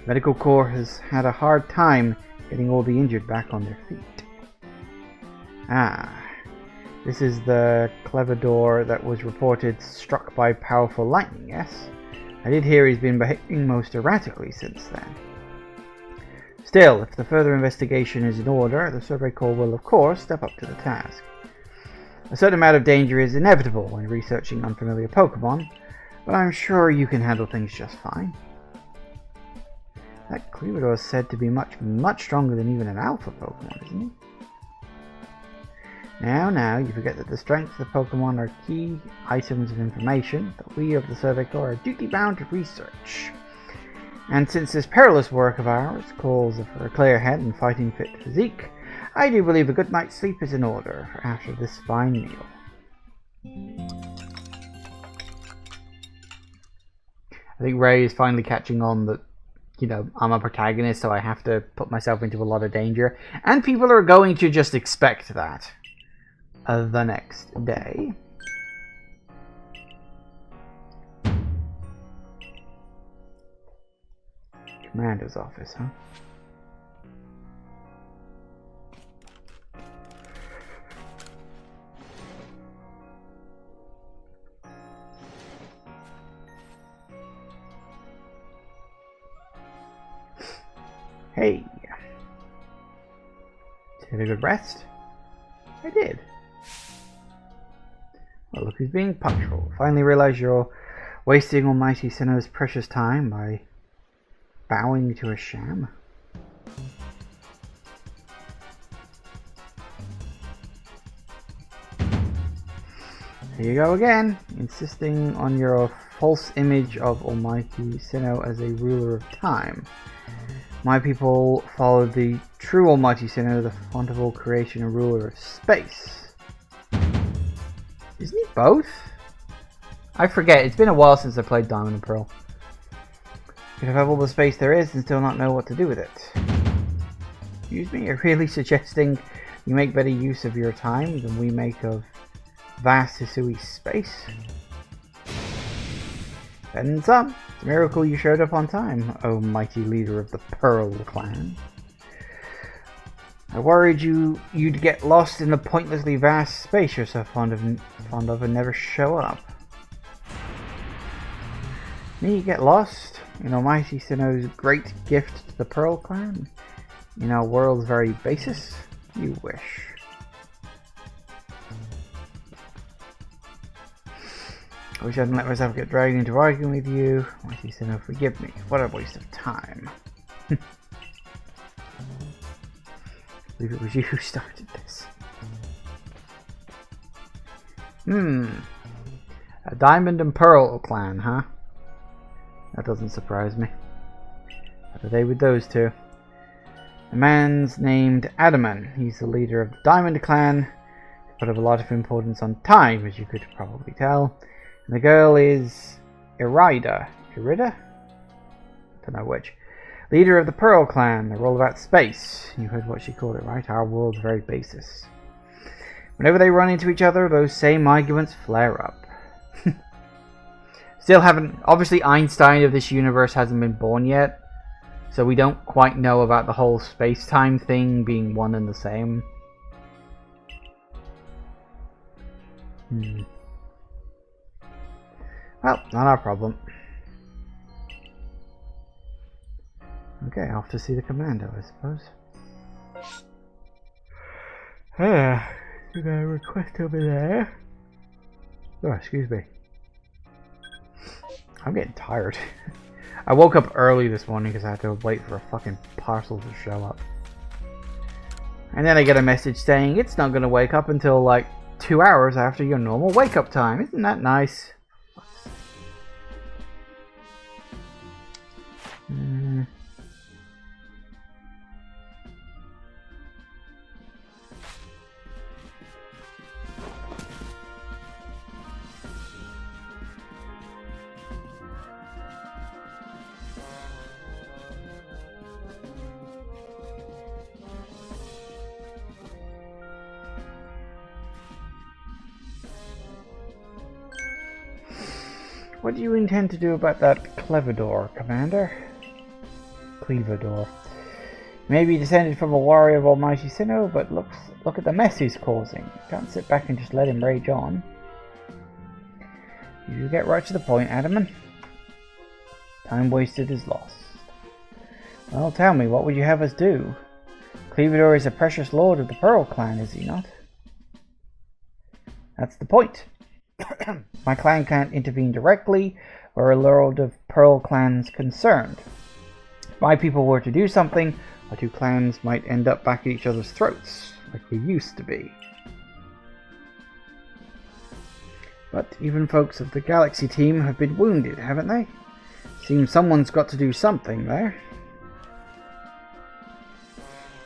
S1: The Medical Corps has had a hard time getting all the injured back on their feet. Ah, this is the Cleavador that was reported struck by powerful lightning, yes? I did hear he's been behaving most erratically since then. Still, if the further investigation is in order, the Survey Corps will of course step up to the task. A certain amount of danger is inevitable when researching unfamiliar Pokemon, but I'm sure you can handle things just fine. That Cleavador is said to be much stronger than even an alpha Pokemon, isn't he? Now, you forget that the strengths of the Pokemon are key items of information that we of the Survey Corps are duty-bound to research. And since this perilous work of ours calls for a clear head and fighting fit physique, I do believe a good night's sleep is in order after this fine meal. I think Ray is finally catching on that, you know, I'm a protagonist, so I have to put myself into a lot of danger. And people are going to just expect that. The next day. Commander's office, huh? Hey. Did you have a good rest? I did. Well, look who's being punctual. Finally realize you're wasting Almighty Sinnoh's precious time by bowing to a sham. Here you go again, insisting on your false image of Almighty Sinnoh as a ruler of time. My people followed the true Almighty Sinnoh, the font of all creation and ruler of space. Isn't he both? I forget, it's been a while since I played Diamond and Pearl. You can have all the space there is and still not know what to do with it. Excuse me, you're really suggesting you make better use of your time than we make of vast Hisui space? And some. It's a miracle you showed up on time, oh mighty leader of the Pearl clan. I worried you'd get lost in the pointlessly vast space you're so fond of and never show up. Me get lost in Almighty Sinnoh's great gift to the Pearl clan? In our world's very basis? You wish. I wish I hadn't let myself get dragged into arguing with you. Almighty Sinnoh, forgive me. What a waste of time. I believe it was you who started this. A Diamond and Pearl clan, huh? That doesn't surprise me. What are they with those two? The man's named Adaman. He's the leader of the Diamond clan. He put up a lot of importance on time, as you could probably tell. And the girl is Irida. Irida? Don't know which. Leader of the Pearl clan. They're all about space. You heard what she called it, right? Our world's very basis. Whenever they run into each other, those same arguments flare up. Still haven't... Obviously, Einstein of this universe hasn't been born yet. So we don't quite know about the whole space-time thing being one and the same. Well, not our problem. Okay, off to see the commando, I suppose. Did I request over there? Oh, excuse me. I'm getting tired. I woke up early this morning because I had to wait for a fucking parcel to show up. And then I get a message saying it's not going to wake up until like 2 hours after your normal wake up time. Isn't that nice? What do you intend to do about that Clevador, Commander? Clevador. Maybe descended from a warrior of Almighty Sinnoh, but look at the mess he's causing. Can't sit back and just let him rage on. You get right to the point, Adaman. Time wasted is lost. Well, tell me, what would you have us do? Clevador is a precious lord of the Pearl clan, is he not? That's the point. My clan can't intervene directly where a lord of Pearl clan's concerned. If my people were to do something, our two clans might end up back at each other's throats, like we used to be. But even folks of the Galaxy team have been wounded, haven't they? Seems someone's got to do something there.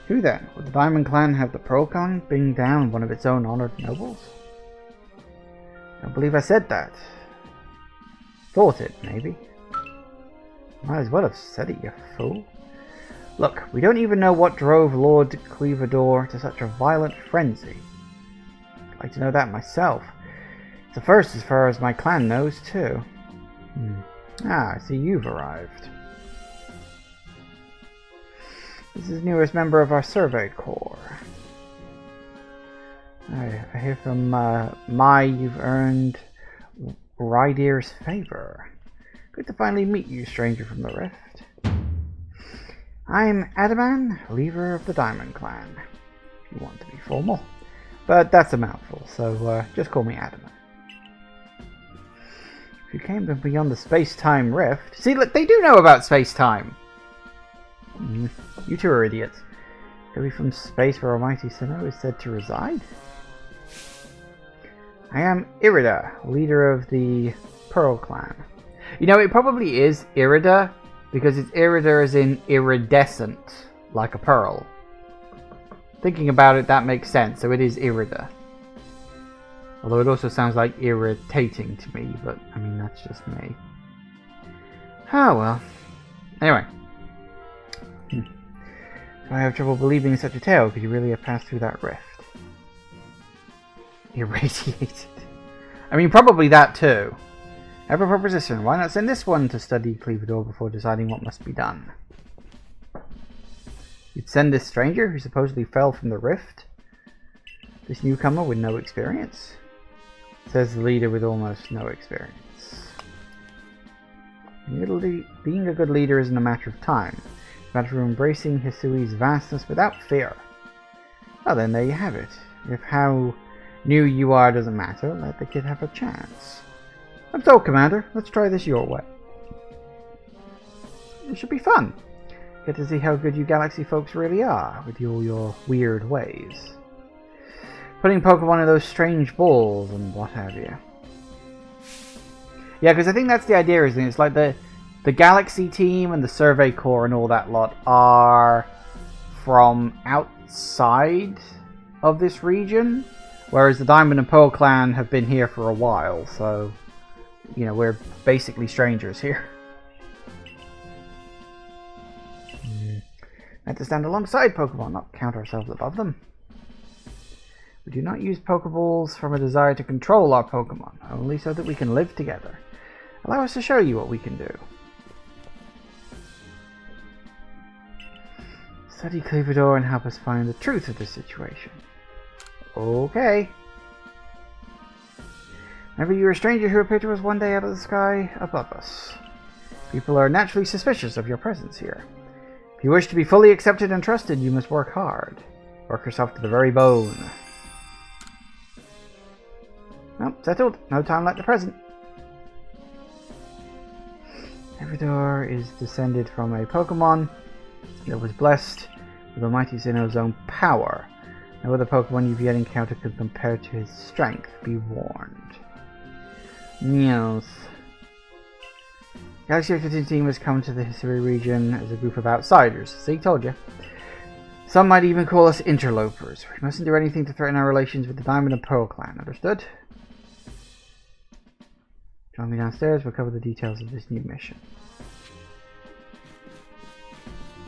S1: Who then? Would the Diamond clan have the Pearl clan bring down one of its own honored nobles? I don't believe I said that. Thought it, maybe. Might as well have said it, you fool. Look, we don't even know what drove Lord Clevador to such a violent frenzy. I'd like to know that myself. It's the first as far as my clan knows, too. Ah, I see you've arrived. This is the newest member of our survey corps. I hear from Mai you've earned Rydir's favor. Good to finally meet you, stranger from the Rift. I'm Adaman, leader of the Diamond Clan, if you want to be formal. But that's a mouthful, so just call me Adaman. If you came from beyond the space-time rift... See, look, they do know about space-time! You two are idiots. Could be from space where Almighty Sinnoh is said to reside? I am Irida, leader of the Pearl Clan. You know, it probably is Irida, because it's Irida as in iridescent, like a pearl. Thinking about it, that makes sense, so it is Irida. Although it also sounds like irritating to me, but, I mean, that's just me. Oh, well. Anyway. I have trouble believing such a tale. Could you really have passed through that rift? Irradiated. I mean, probably that too. I have a proposition. Why not send this one to study Cleavador before deciding what must be done? You'd send this stranger who supposedly fell from the rift? This newcomer with no experience? Says the leader with almost no experience. Being a good leader isn't a matter of time. It's a matter of embracing Hisui's vastness without fear. Well then, there you have it. If how new you are doesn't matter, let the kid have a chance. That's all, Commander. Let's try this your way. It should be fun. Get to see how good you Galaxy folks really are, with all your weird ways. Putting Pokemon in those strange balls and what have you. Yeah, because I think that's the idea, isn't it? It's like the Galaxy team and the Survey Corps and all that lot are from outside of this region, whereas the Diamond and Pearl Clan have been here for a while, so, you know, we're basically strangers here. We have to stand alongside Pokemon, not count ourselves above them. We do not use Pokeballs from a desire to control our Pokemon, only so that we can live together. Allow us to show you what we can do. Study Cleavador and help us find the truth of the situation. Okay. Remember, you were a stranger who appeared to us one day out of the sky above us. People are naturally suspicious of your presence here. If you wish to be fully accepted and trusted, you must work hard. Work yourself to the very bone. Well, settled. No time like the present. Cleavador is descended from a Pokemon that was blessed with Almighty Sinnoh's own power. No other Pokemon you've yet encountered could compare to his strength. Be warned. Yes. Galaxy X team has come to the Hisui region as a group of outsiders. See, told you. Some might even call us interlopers. We mustn't do anything to threaten our relations with the Diamond and Pearl Clan. Understood? Join me downstairs. We'll cover the details of this new mission.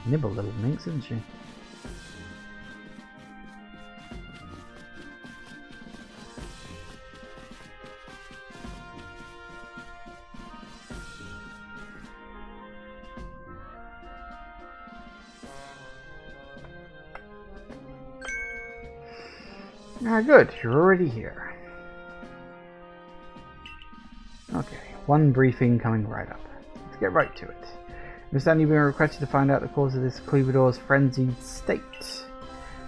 S1: Nibble little minx, isn't she? Ah, good. You're already here. Okay, one briefing coming right up. Let's get right to it. Understand you've been requested to find out the cause of this Cleavador's frenzied state.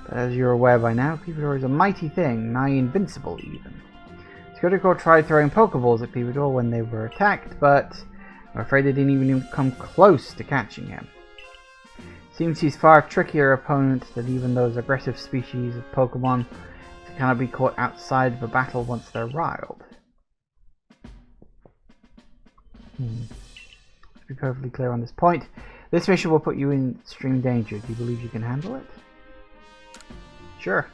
S1: But as you're aware by now, Cleavador is a mighty thing, nigh invincible even. Security Corps tried throwing Pokeballs at Cleavador when they were attacked, but I'm afraid they didn't even come close to catching him. Seems he's far trickier opponent than even those aggressive species of Pokemon that cannot be caught outside of a battle once they're riled. To be perfectly clear on this point, this mission will put you in extreme danger. Do you believe you can handle it? Sure.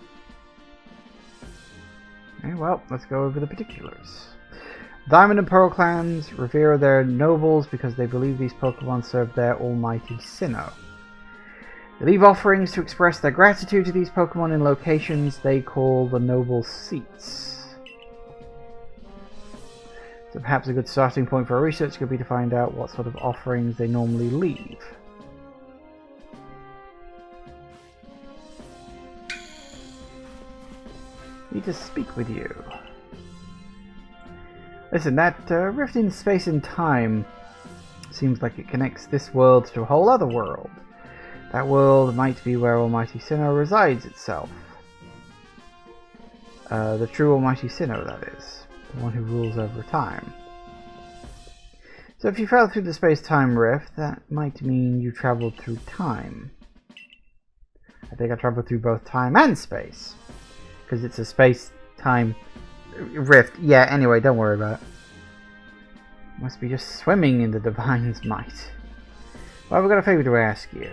S1: Okay, well, let's go over the particulars. Diamond and Pearl clans revere their nobles because they believe these Pokemon serve their almighty Sinnoh. They leave offerings to express their gratitude to these Pokemon in locations they call the noble seats. So perhaps a good starting point for our research could be to find out what sort of offerings they normally leave. Need to speak with you. Listen, that rift in space and time seems like it connects this world to a whole other world. That world might be where Almighty Sinnoh resides itself. The true Almighty Sinnoh, that is. The one who rules over time. So if you fell through the space-time rift, that might mean you traveled through time. I think I traveled through both time and space. Because it's a space-time rift. Yeah, anyway, don't worry about it. Must be just swimming in the Divine's might. Well, we've got a favour to ask you.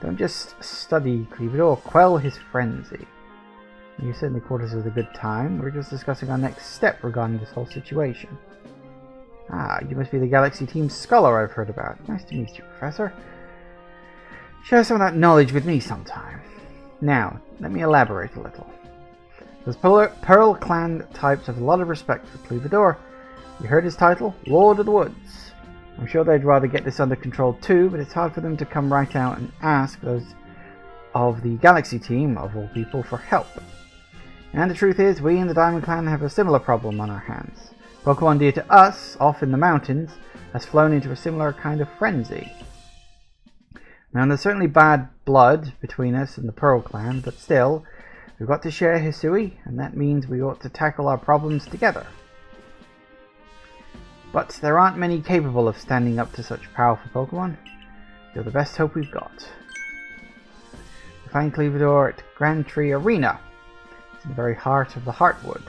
S1: Don't just study Cleavador, quell his frenzy. You certainly caught us at a good time. We're just discussing our next step regarding this whole situation. Ah, you must be the Galaxy Team scholar I've heard about. Nice to meet you, Professor. Share some of that knowledge with me sometime. Now, let me elaborate a little. Those Pearl Clan types have a lot of respect for Cleavador. You heard his title? Lord of the Woods. I'm sure they'd rather get this under control too, but it's hard for them to come right out and ask those of the Galaxy Team, of all people, for help. And the truth is, we in the Diamond Clan have a similar problem on our hands. Pokemon dear to us, off in the mountains, has flown into a similar kind of frenzy. Now, there's certainly bad blood between us and the Pearl Clan, but still, we've got to share Hisui, and that means we ought to tackle our problems together. But there aren't many capable of standing up to such powerful Pokemon. You're the best hope we've got. We find Cleavador at Grand Tree Arena. It's in the very heart of the Heartwood.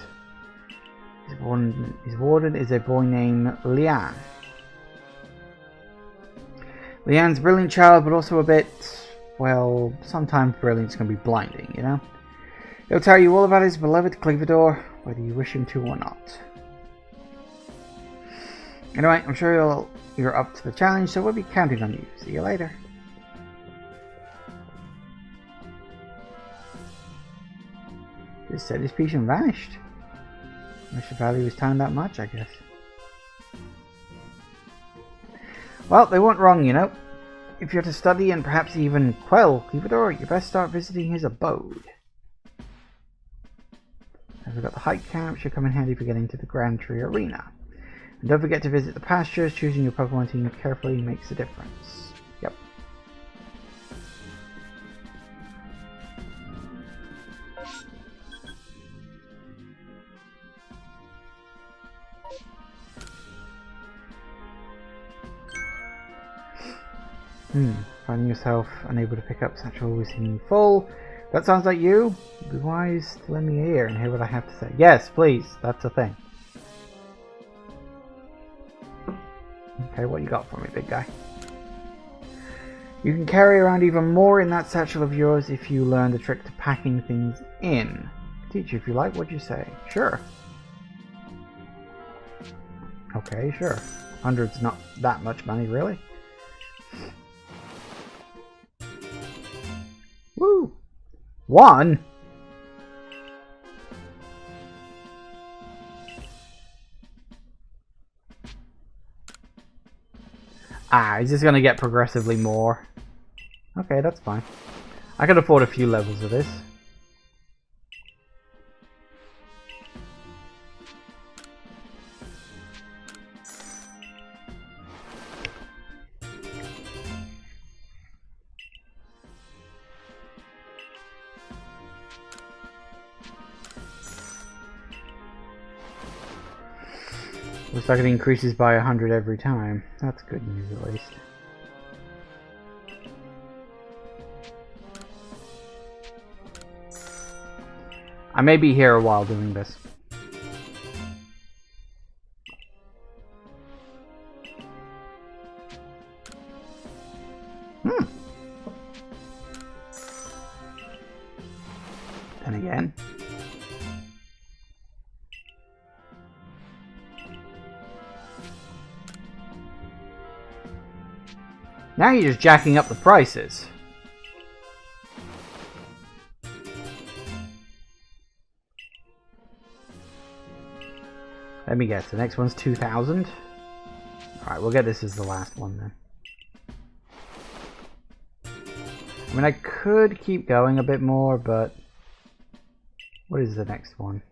S1: His warden is a boy named Lian. Lian's a brilliant child, but also a bit, well, sometimes brilliance can be blinding, you know? He'll tell you all about his beloved Cleavador, whether you wish him to or not. Anyway, I'm sure you're up to the challenge, so we'll be counting on you. See you later. Just said his piece and vanished. I should value his time that much, I guess. Well, they weren't wrong, you know. If you're to study and perhaps even quell Cleavador, you best start visiting his abode. As we've got the hike camp, should come in handy for getting to the Grand Tree Arena. And don't forget to visit the pastures. Choosing your Pokemon team carefully makes a difference. Yep. Finding yourself unable to pick up Satchel within full. That sounds like you. Be wise to lend me an ear and hear what I have to say. Yes, please. That's a thing. Okay, what you got for me, big guy? You can carry around even more in that satchel of yours if you learn the trick to packing things in. Teach you if you like. What'd you say? Sure. Okay, sure. 100's not that much money, really. Woo! 1? Ah, he's just gonna get progressively more. Okay, that's fine. I can afford a few levels of this. Looks like it increases by 100 every time. That's good news, at least. I may be here a while doing this. And again. Now you're just jacking up the prices. Let me guess, the next one's 2,000? Alright, we'll get this as the last one then. I mean, I could keep going a bit more, but... What is the next one?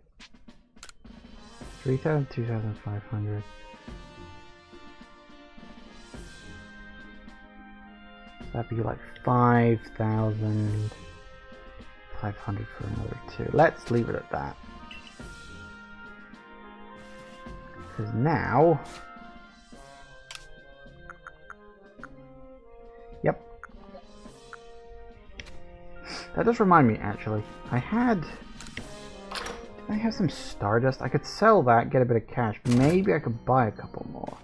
S1: 3,000, 2,500. That'd be like 5,500 for another 2. Let's leave it at that. Because now... Yep. That does remind me, actually. I have some Stardust? I could sell that, get a bit of cash. Maybe I could buy a couple more.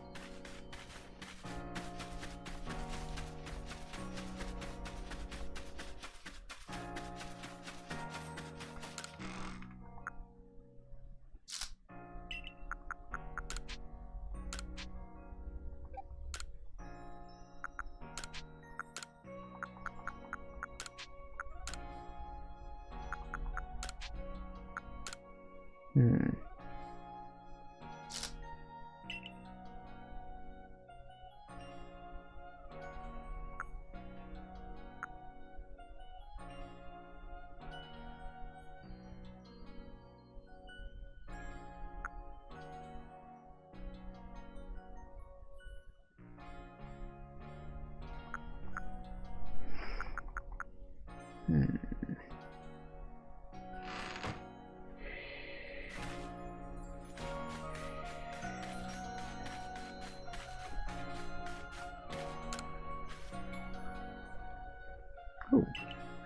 S1: Ooh,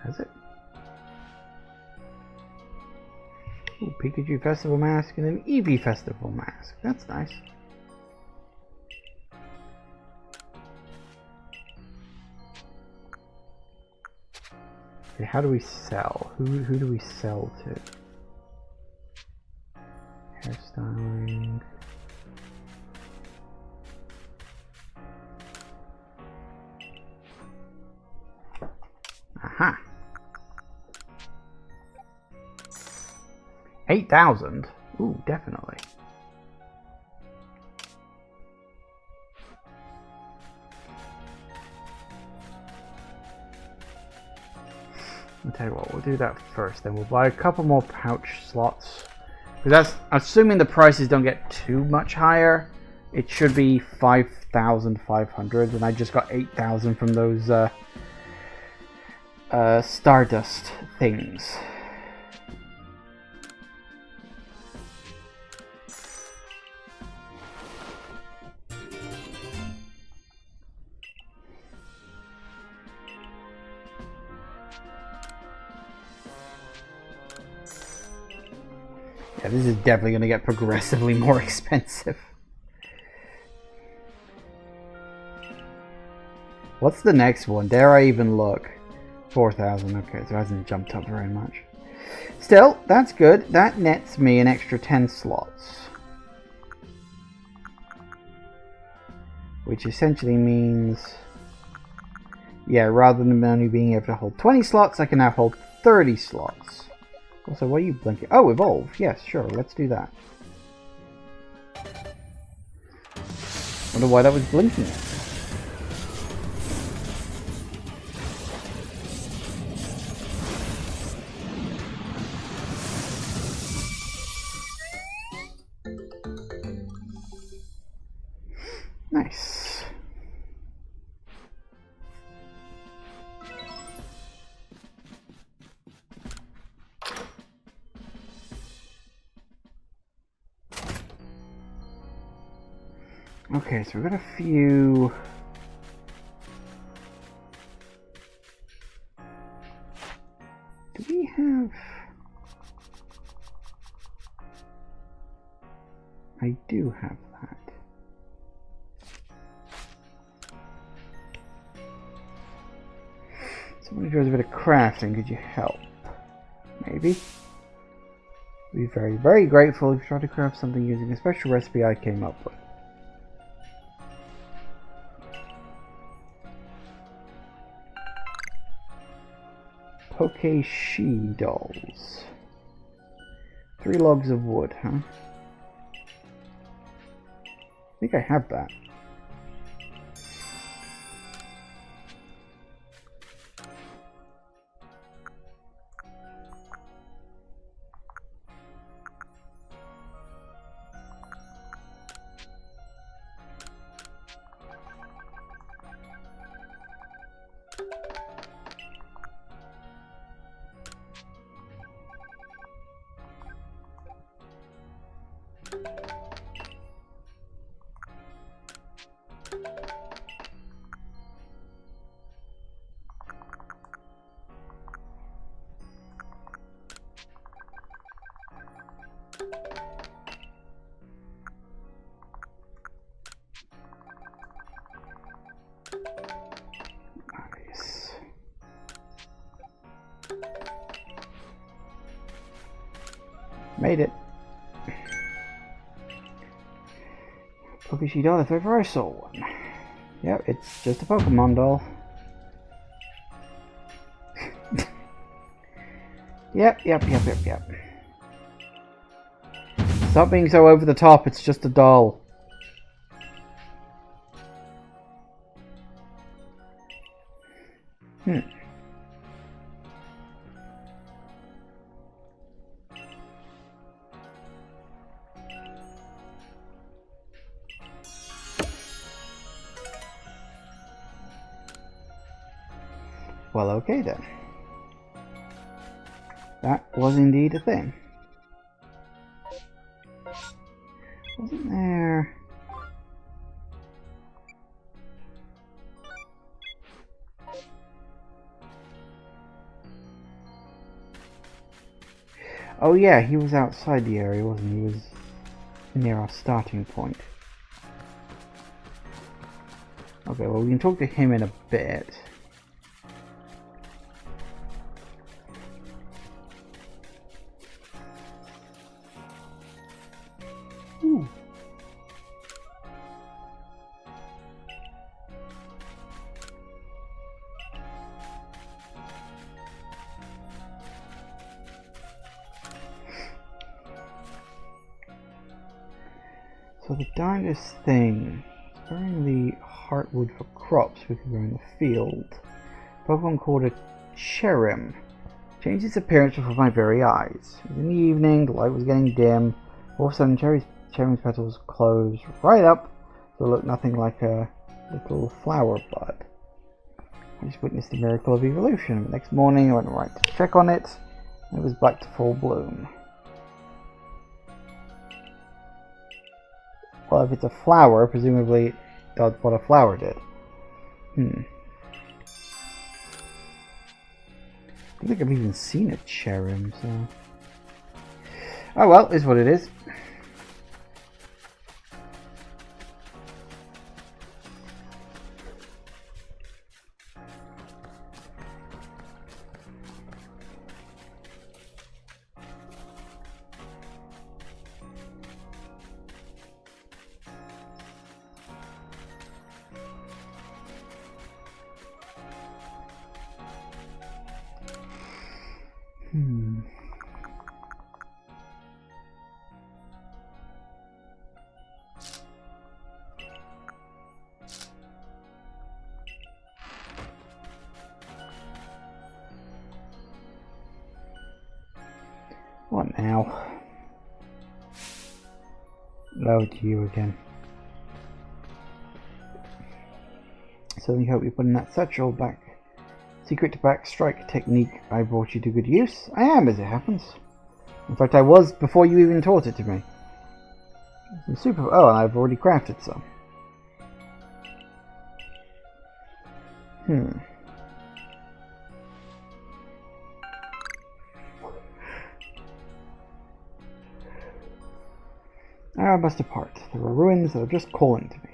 S1: has it? Ooh, Pikachu Festival Mask and an Eevee Festival Mask. That's nice. Okay, how do we sell? Who do we sell to? Hairstyling. Aha. 8,000? Ooh, definitely. I'll tell you what, we'll do that first, then we'll buy a couple more pouch slots. Because that's, assuming the prices don't get too much higher, it should be 5,500, and I just got 8,000 from those Stardust things. Yeah, this is definitely going to get progressively more expensive. What's the next one? Dare I even look? 4,000. Okay, so it hasn't jumped up very much. Still, that's good. That nets me an extra 10 slots. Which essentially means... yeah, rather than only being able to hold 20 slots, I can now hold 30 slots. Also, what are you blinking? Oh, evolve. Yes, sure. Let's do that. Wonder why that was blinking. Nice. Okay, so we've got a few... do we have... I do have that. Somebody does a bit of crafting, could you help? Maybe? I'd be very, very grateful if you try to craft something using a special recipe I came up with. Poke-she dolls. 3 logs of wood, huh? I think I have that. Nice. Made it. Pokésheet doll if ever I saw one. Yep, it's just a Pokemon doll. Yep. Stop being so over the top, it's just a doll. Well, okay then. That was indeed a thing. Wasn't there... Oh yeah, he was outside the area, wasn't he? He was near our starting point. Okay, well we can talk to him in a bit. Ooh. So the darndest thing, sparing the heartwood for crops we could grow in the field. Pokemon called it Cherim. Changed its appearance before my very eyes. It was in the evening, the light was getting dim. All of a sudden, Cherim's petals closed right up, so it looked nothing like a little flower bud. I just witnessed the miracle of evolution. The next morning, I went right to check on it, and it was back to full bloom. Well, if it's a flower, presumably it does what a flower did. I don't think I've even seen a Cherim, so... Oh well, is what it is. What now? Oh, to you again. Certainly hope you're putting that satchel back. Secret back strike technique I brought you to good use. I am, as it happens. In fact, I was before you even taught it to me. It's super. Oh, and I've already crafted some. I must depart. There are ruins that are just calling to me.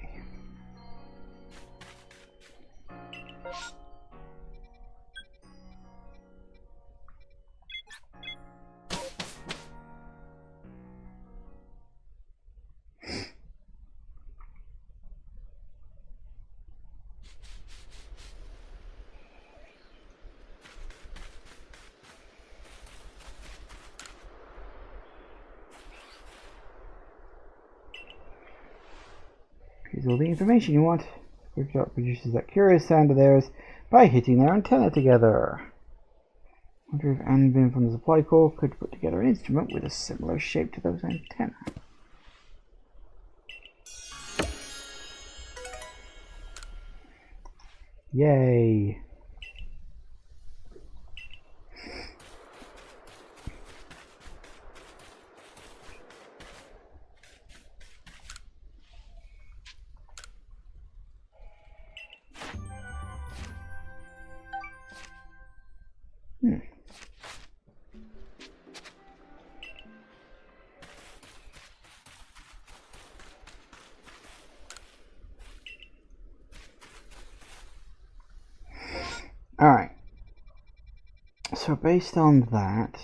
S1: Here's all the information you want. Quickshot produces that curious sound of theirs by hitting their antenna together. Wonder if Anvin from the supply corps could put together an instrument with a similar shape to those antennae. Yay! So based on that,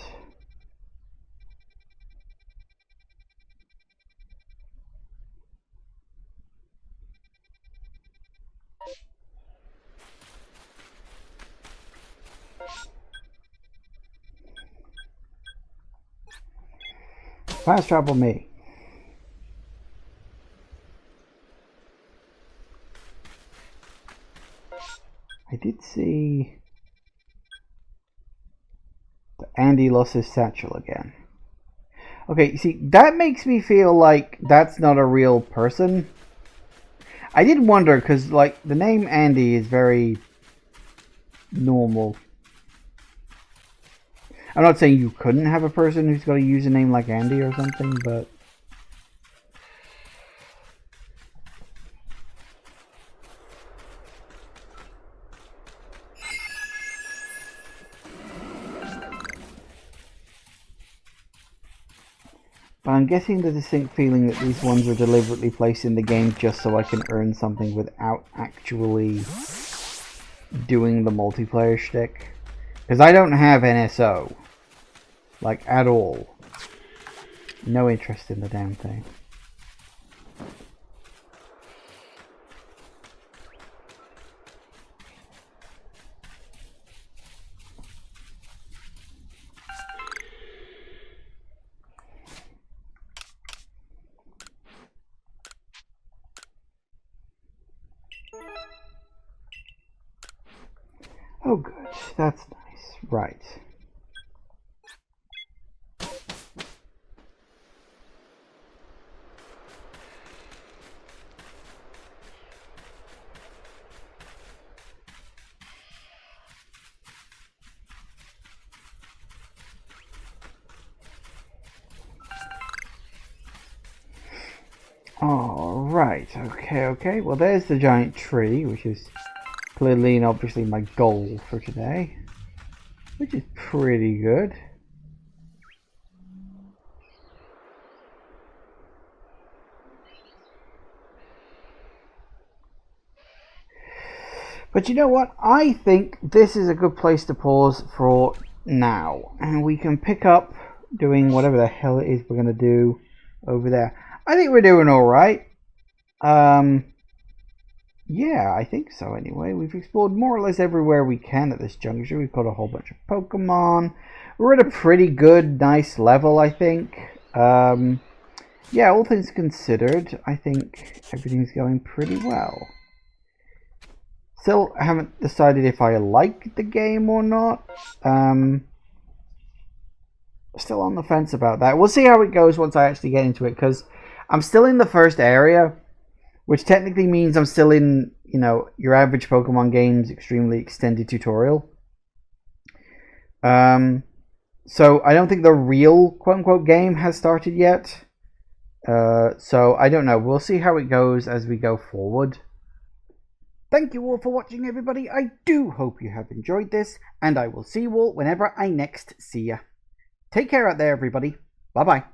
S1: fast travel me. I did see that Andy lost his satchel again. Okay, you see, that makes me feel like that's not a real person. I did wonder, because, like, the name Andy is very normal. I'm not saying you couldn't have a person who's got a username like Andy or something, but... But I'm getting the distinct feeling that these ones were deliberately placed in the game just so I can earn something without actually doing the multiplayer shtick. Because I don't have NSO. Like, at all. No interest in the damn thing. Oh good, that's nice. Right. Alright, okay. Well, there's the giant tree, which is clearly and obviously my goal for today. Which is pretty good. But you know what? I think this is a good place to pause for now. And we can pick up doing whatever the hell it is we're going to do over there. I think we're doing alright. Yeah, I think so anyway. We've explored more or less everywhere we can at this juncture. We've got a whole bunch of Pokemon. We're at a pretty good, nice level, I think. Yeah, all things considered, I think everything's going pretty well. Still haven't decided if I like the game or not. Still on the fence about that. We'll see how it goes once I actually get into it, because I'm still in the first area, which technically means I'm still in, you know, your average Pokemon game's extremely extended tutorial. So I don't think the real quote-unquote game has started yet. So I don't know. We'll see how it goes as we go forward. Thank you all for watching, everybody. I do hope you have enjoyed this, and I will see you all whenever I next see ya. Take care out there, everybody. Bye-bye.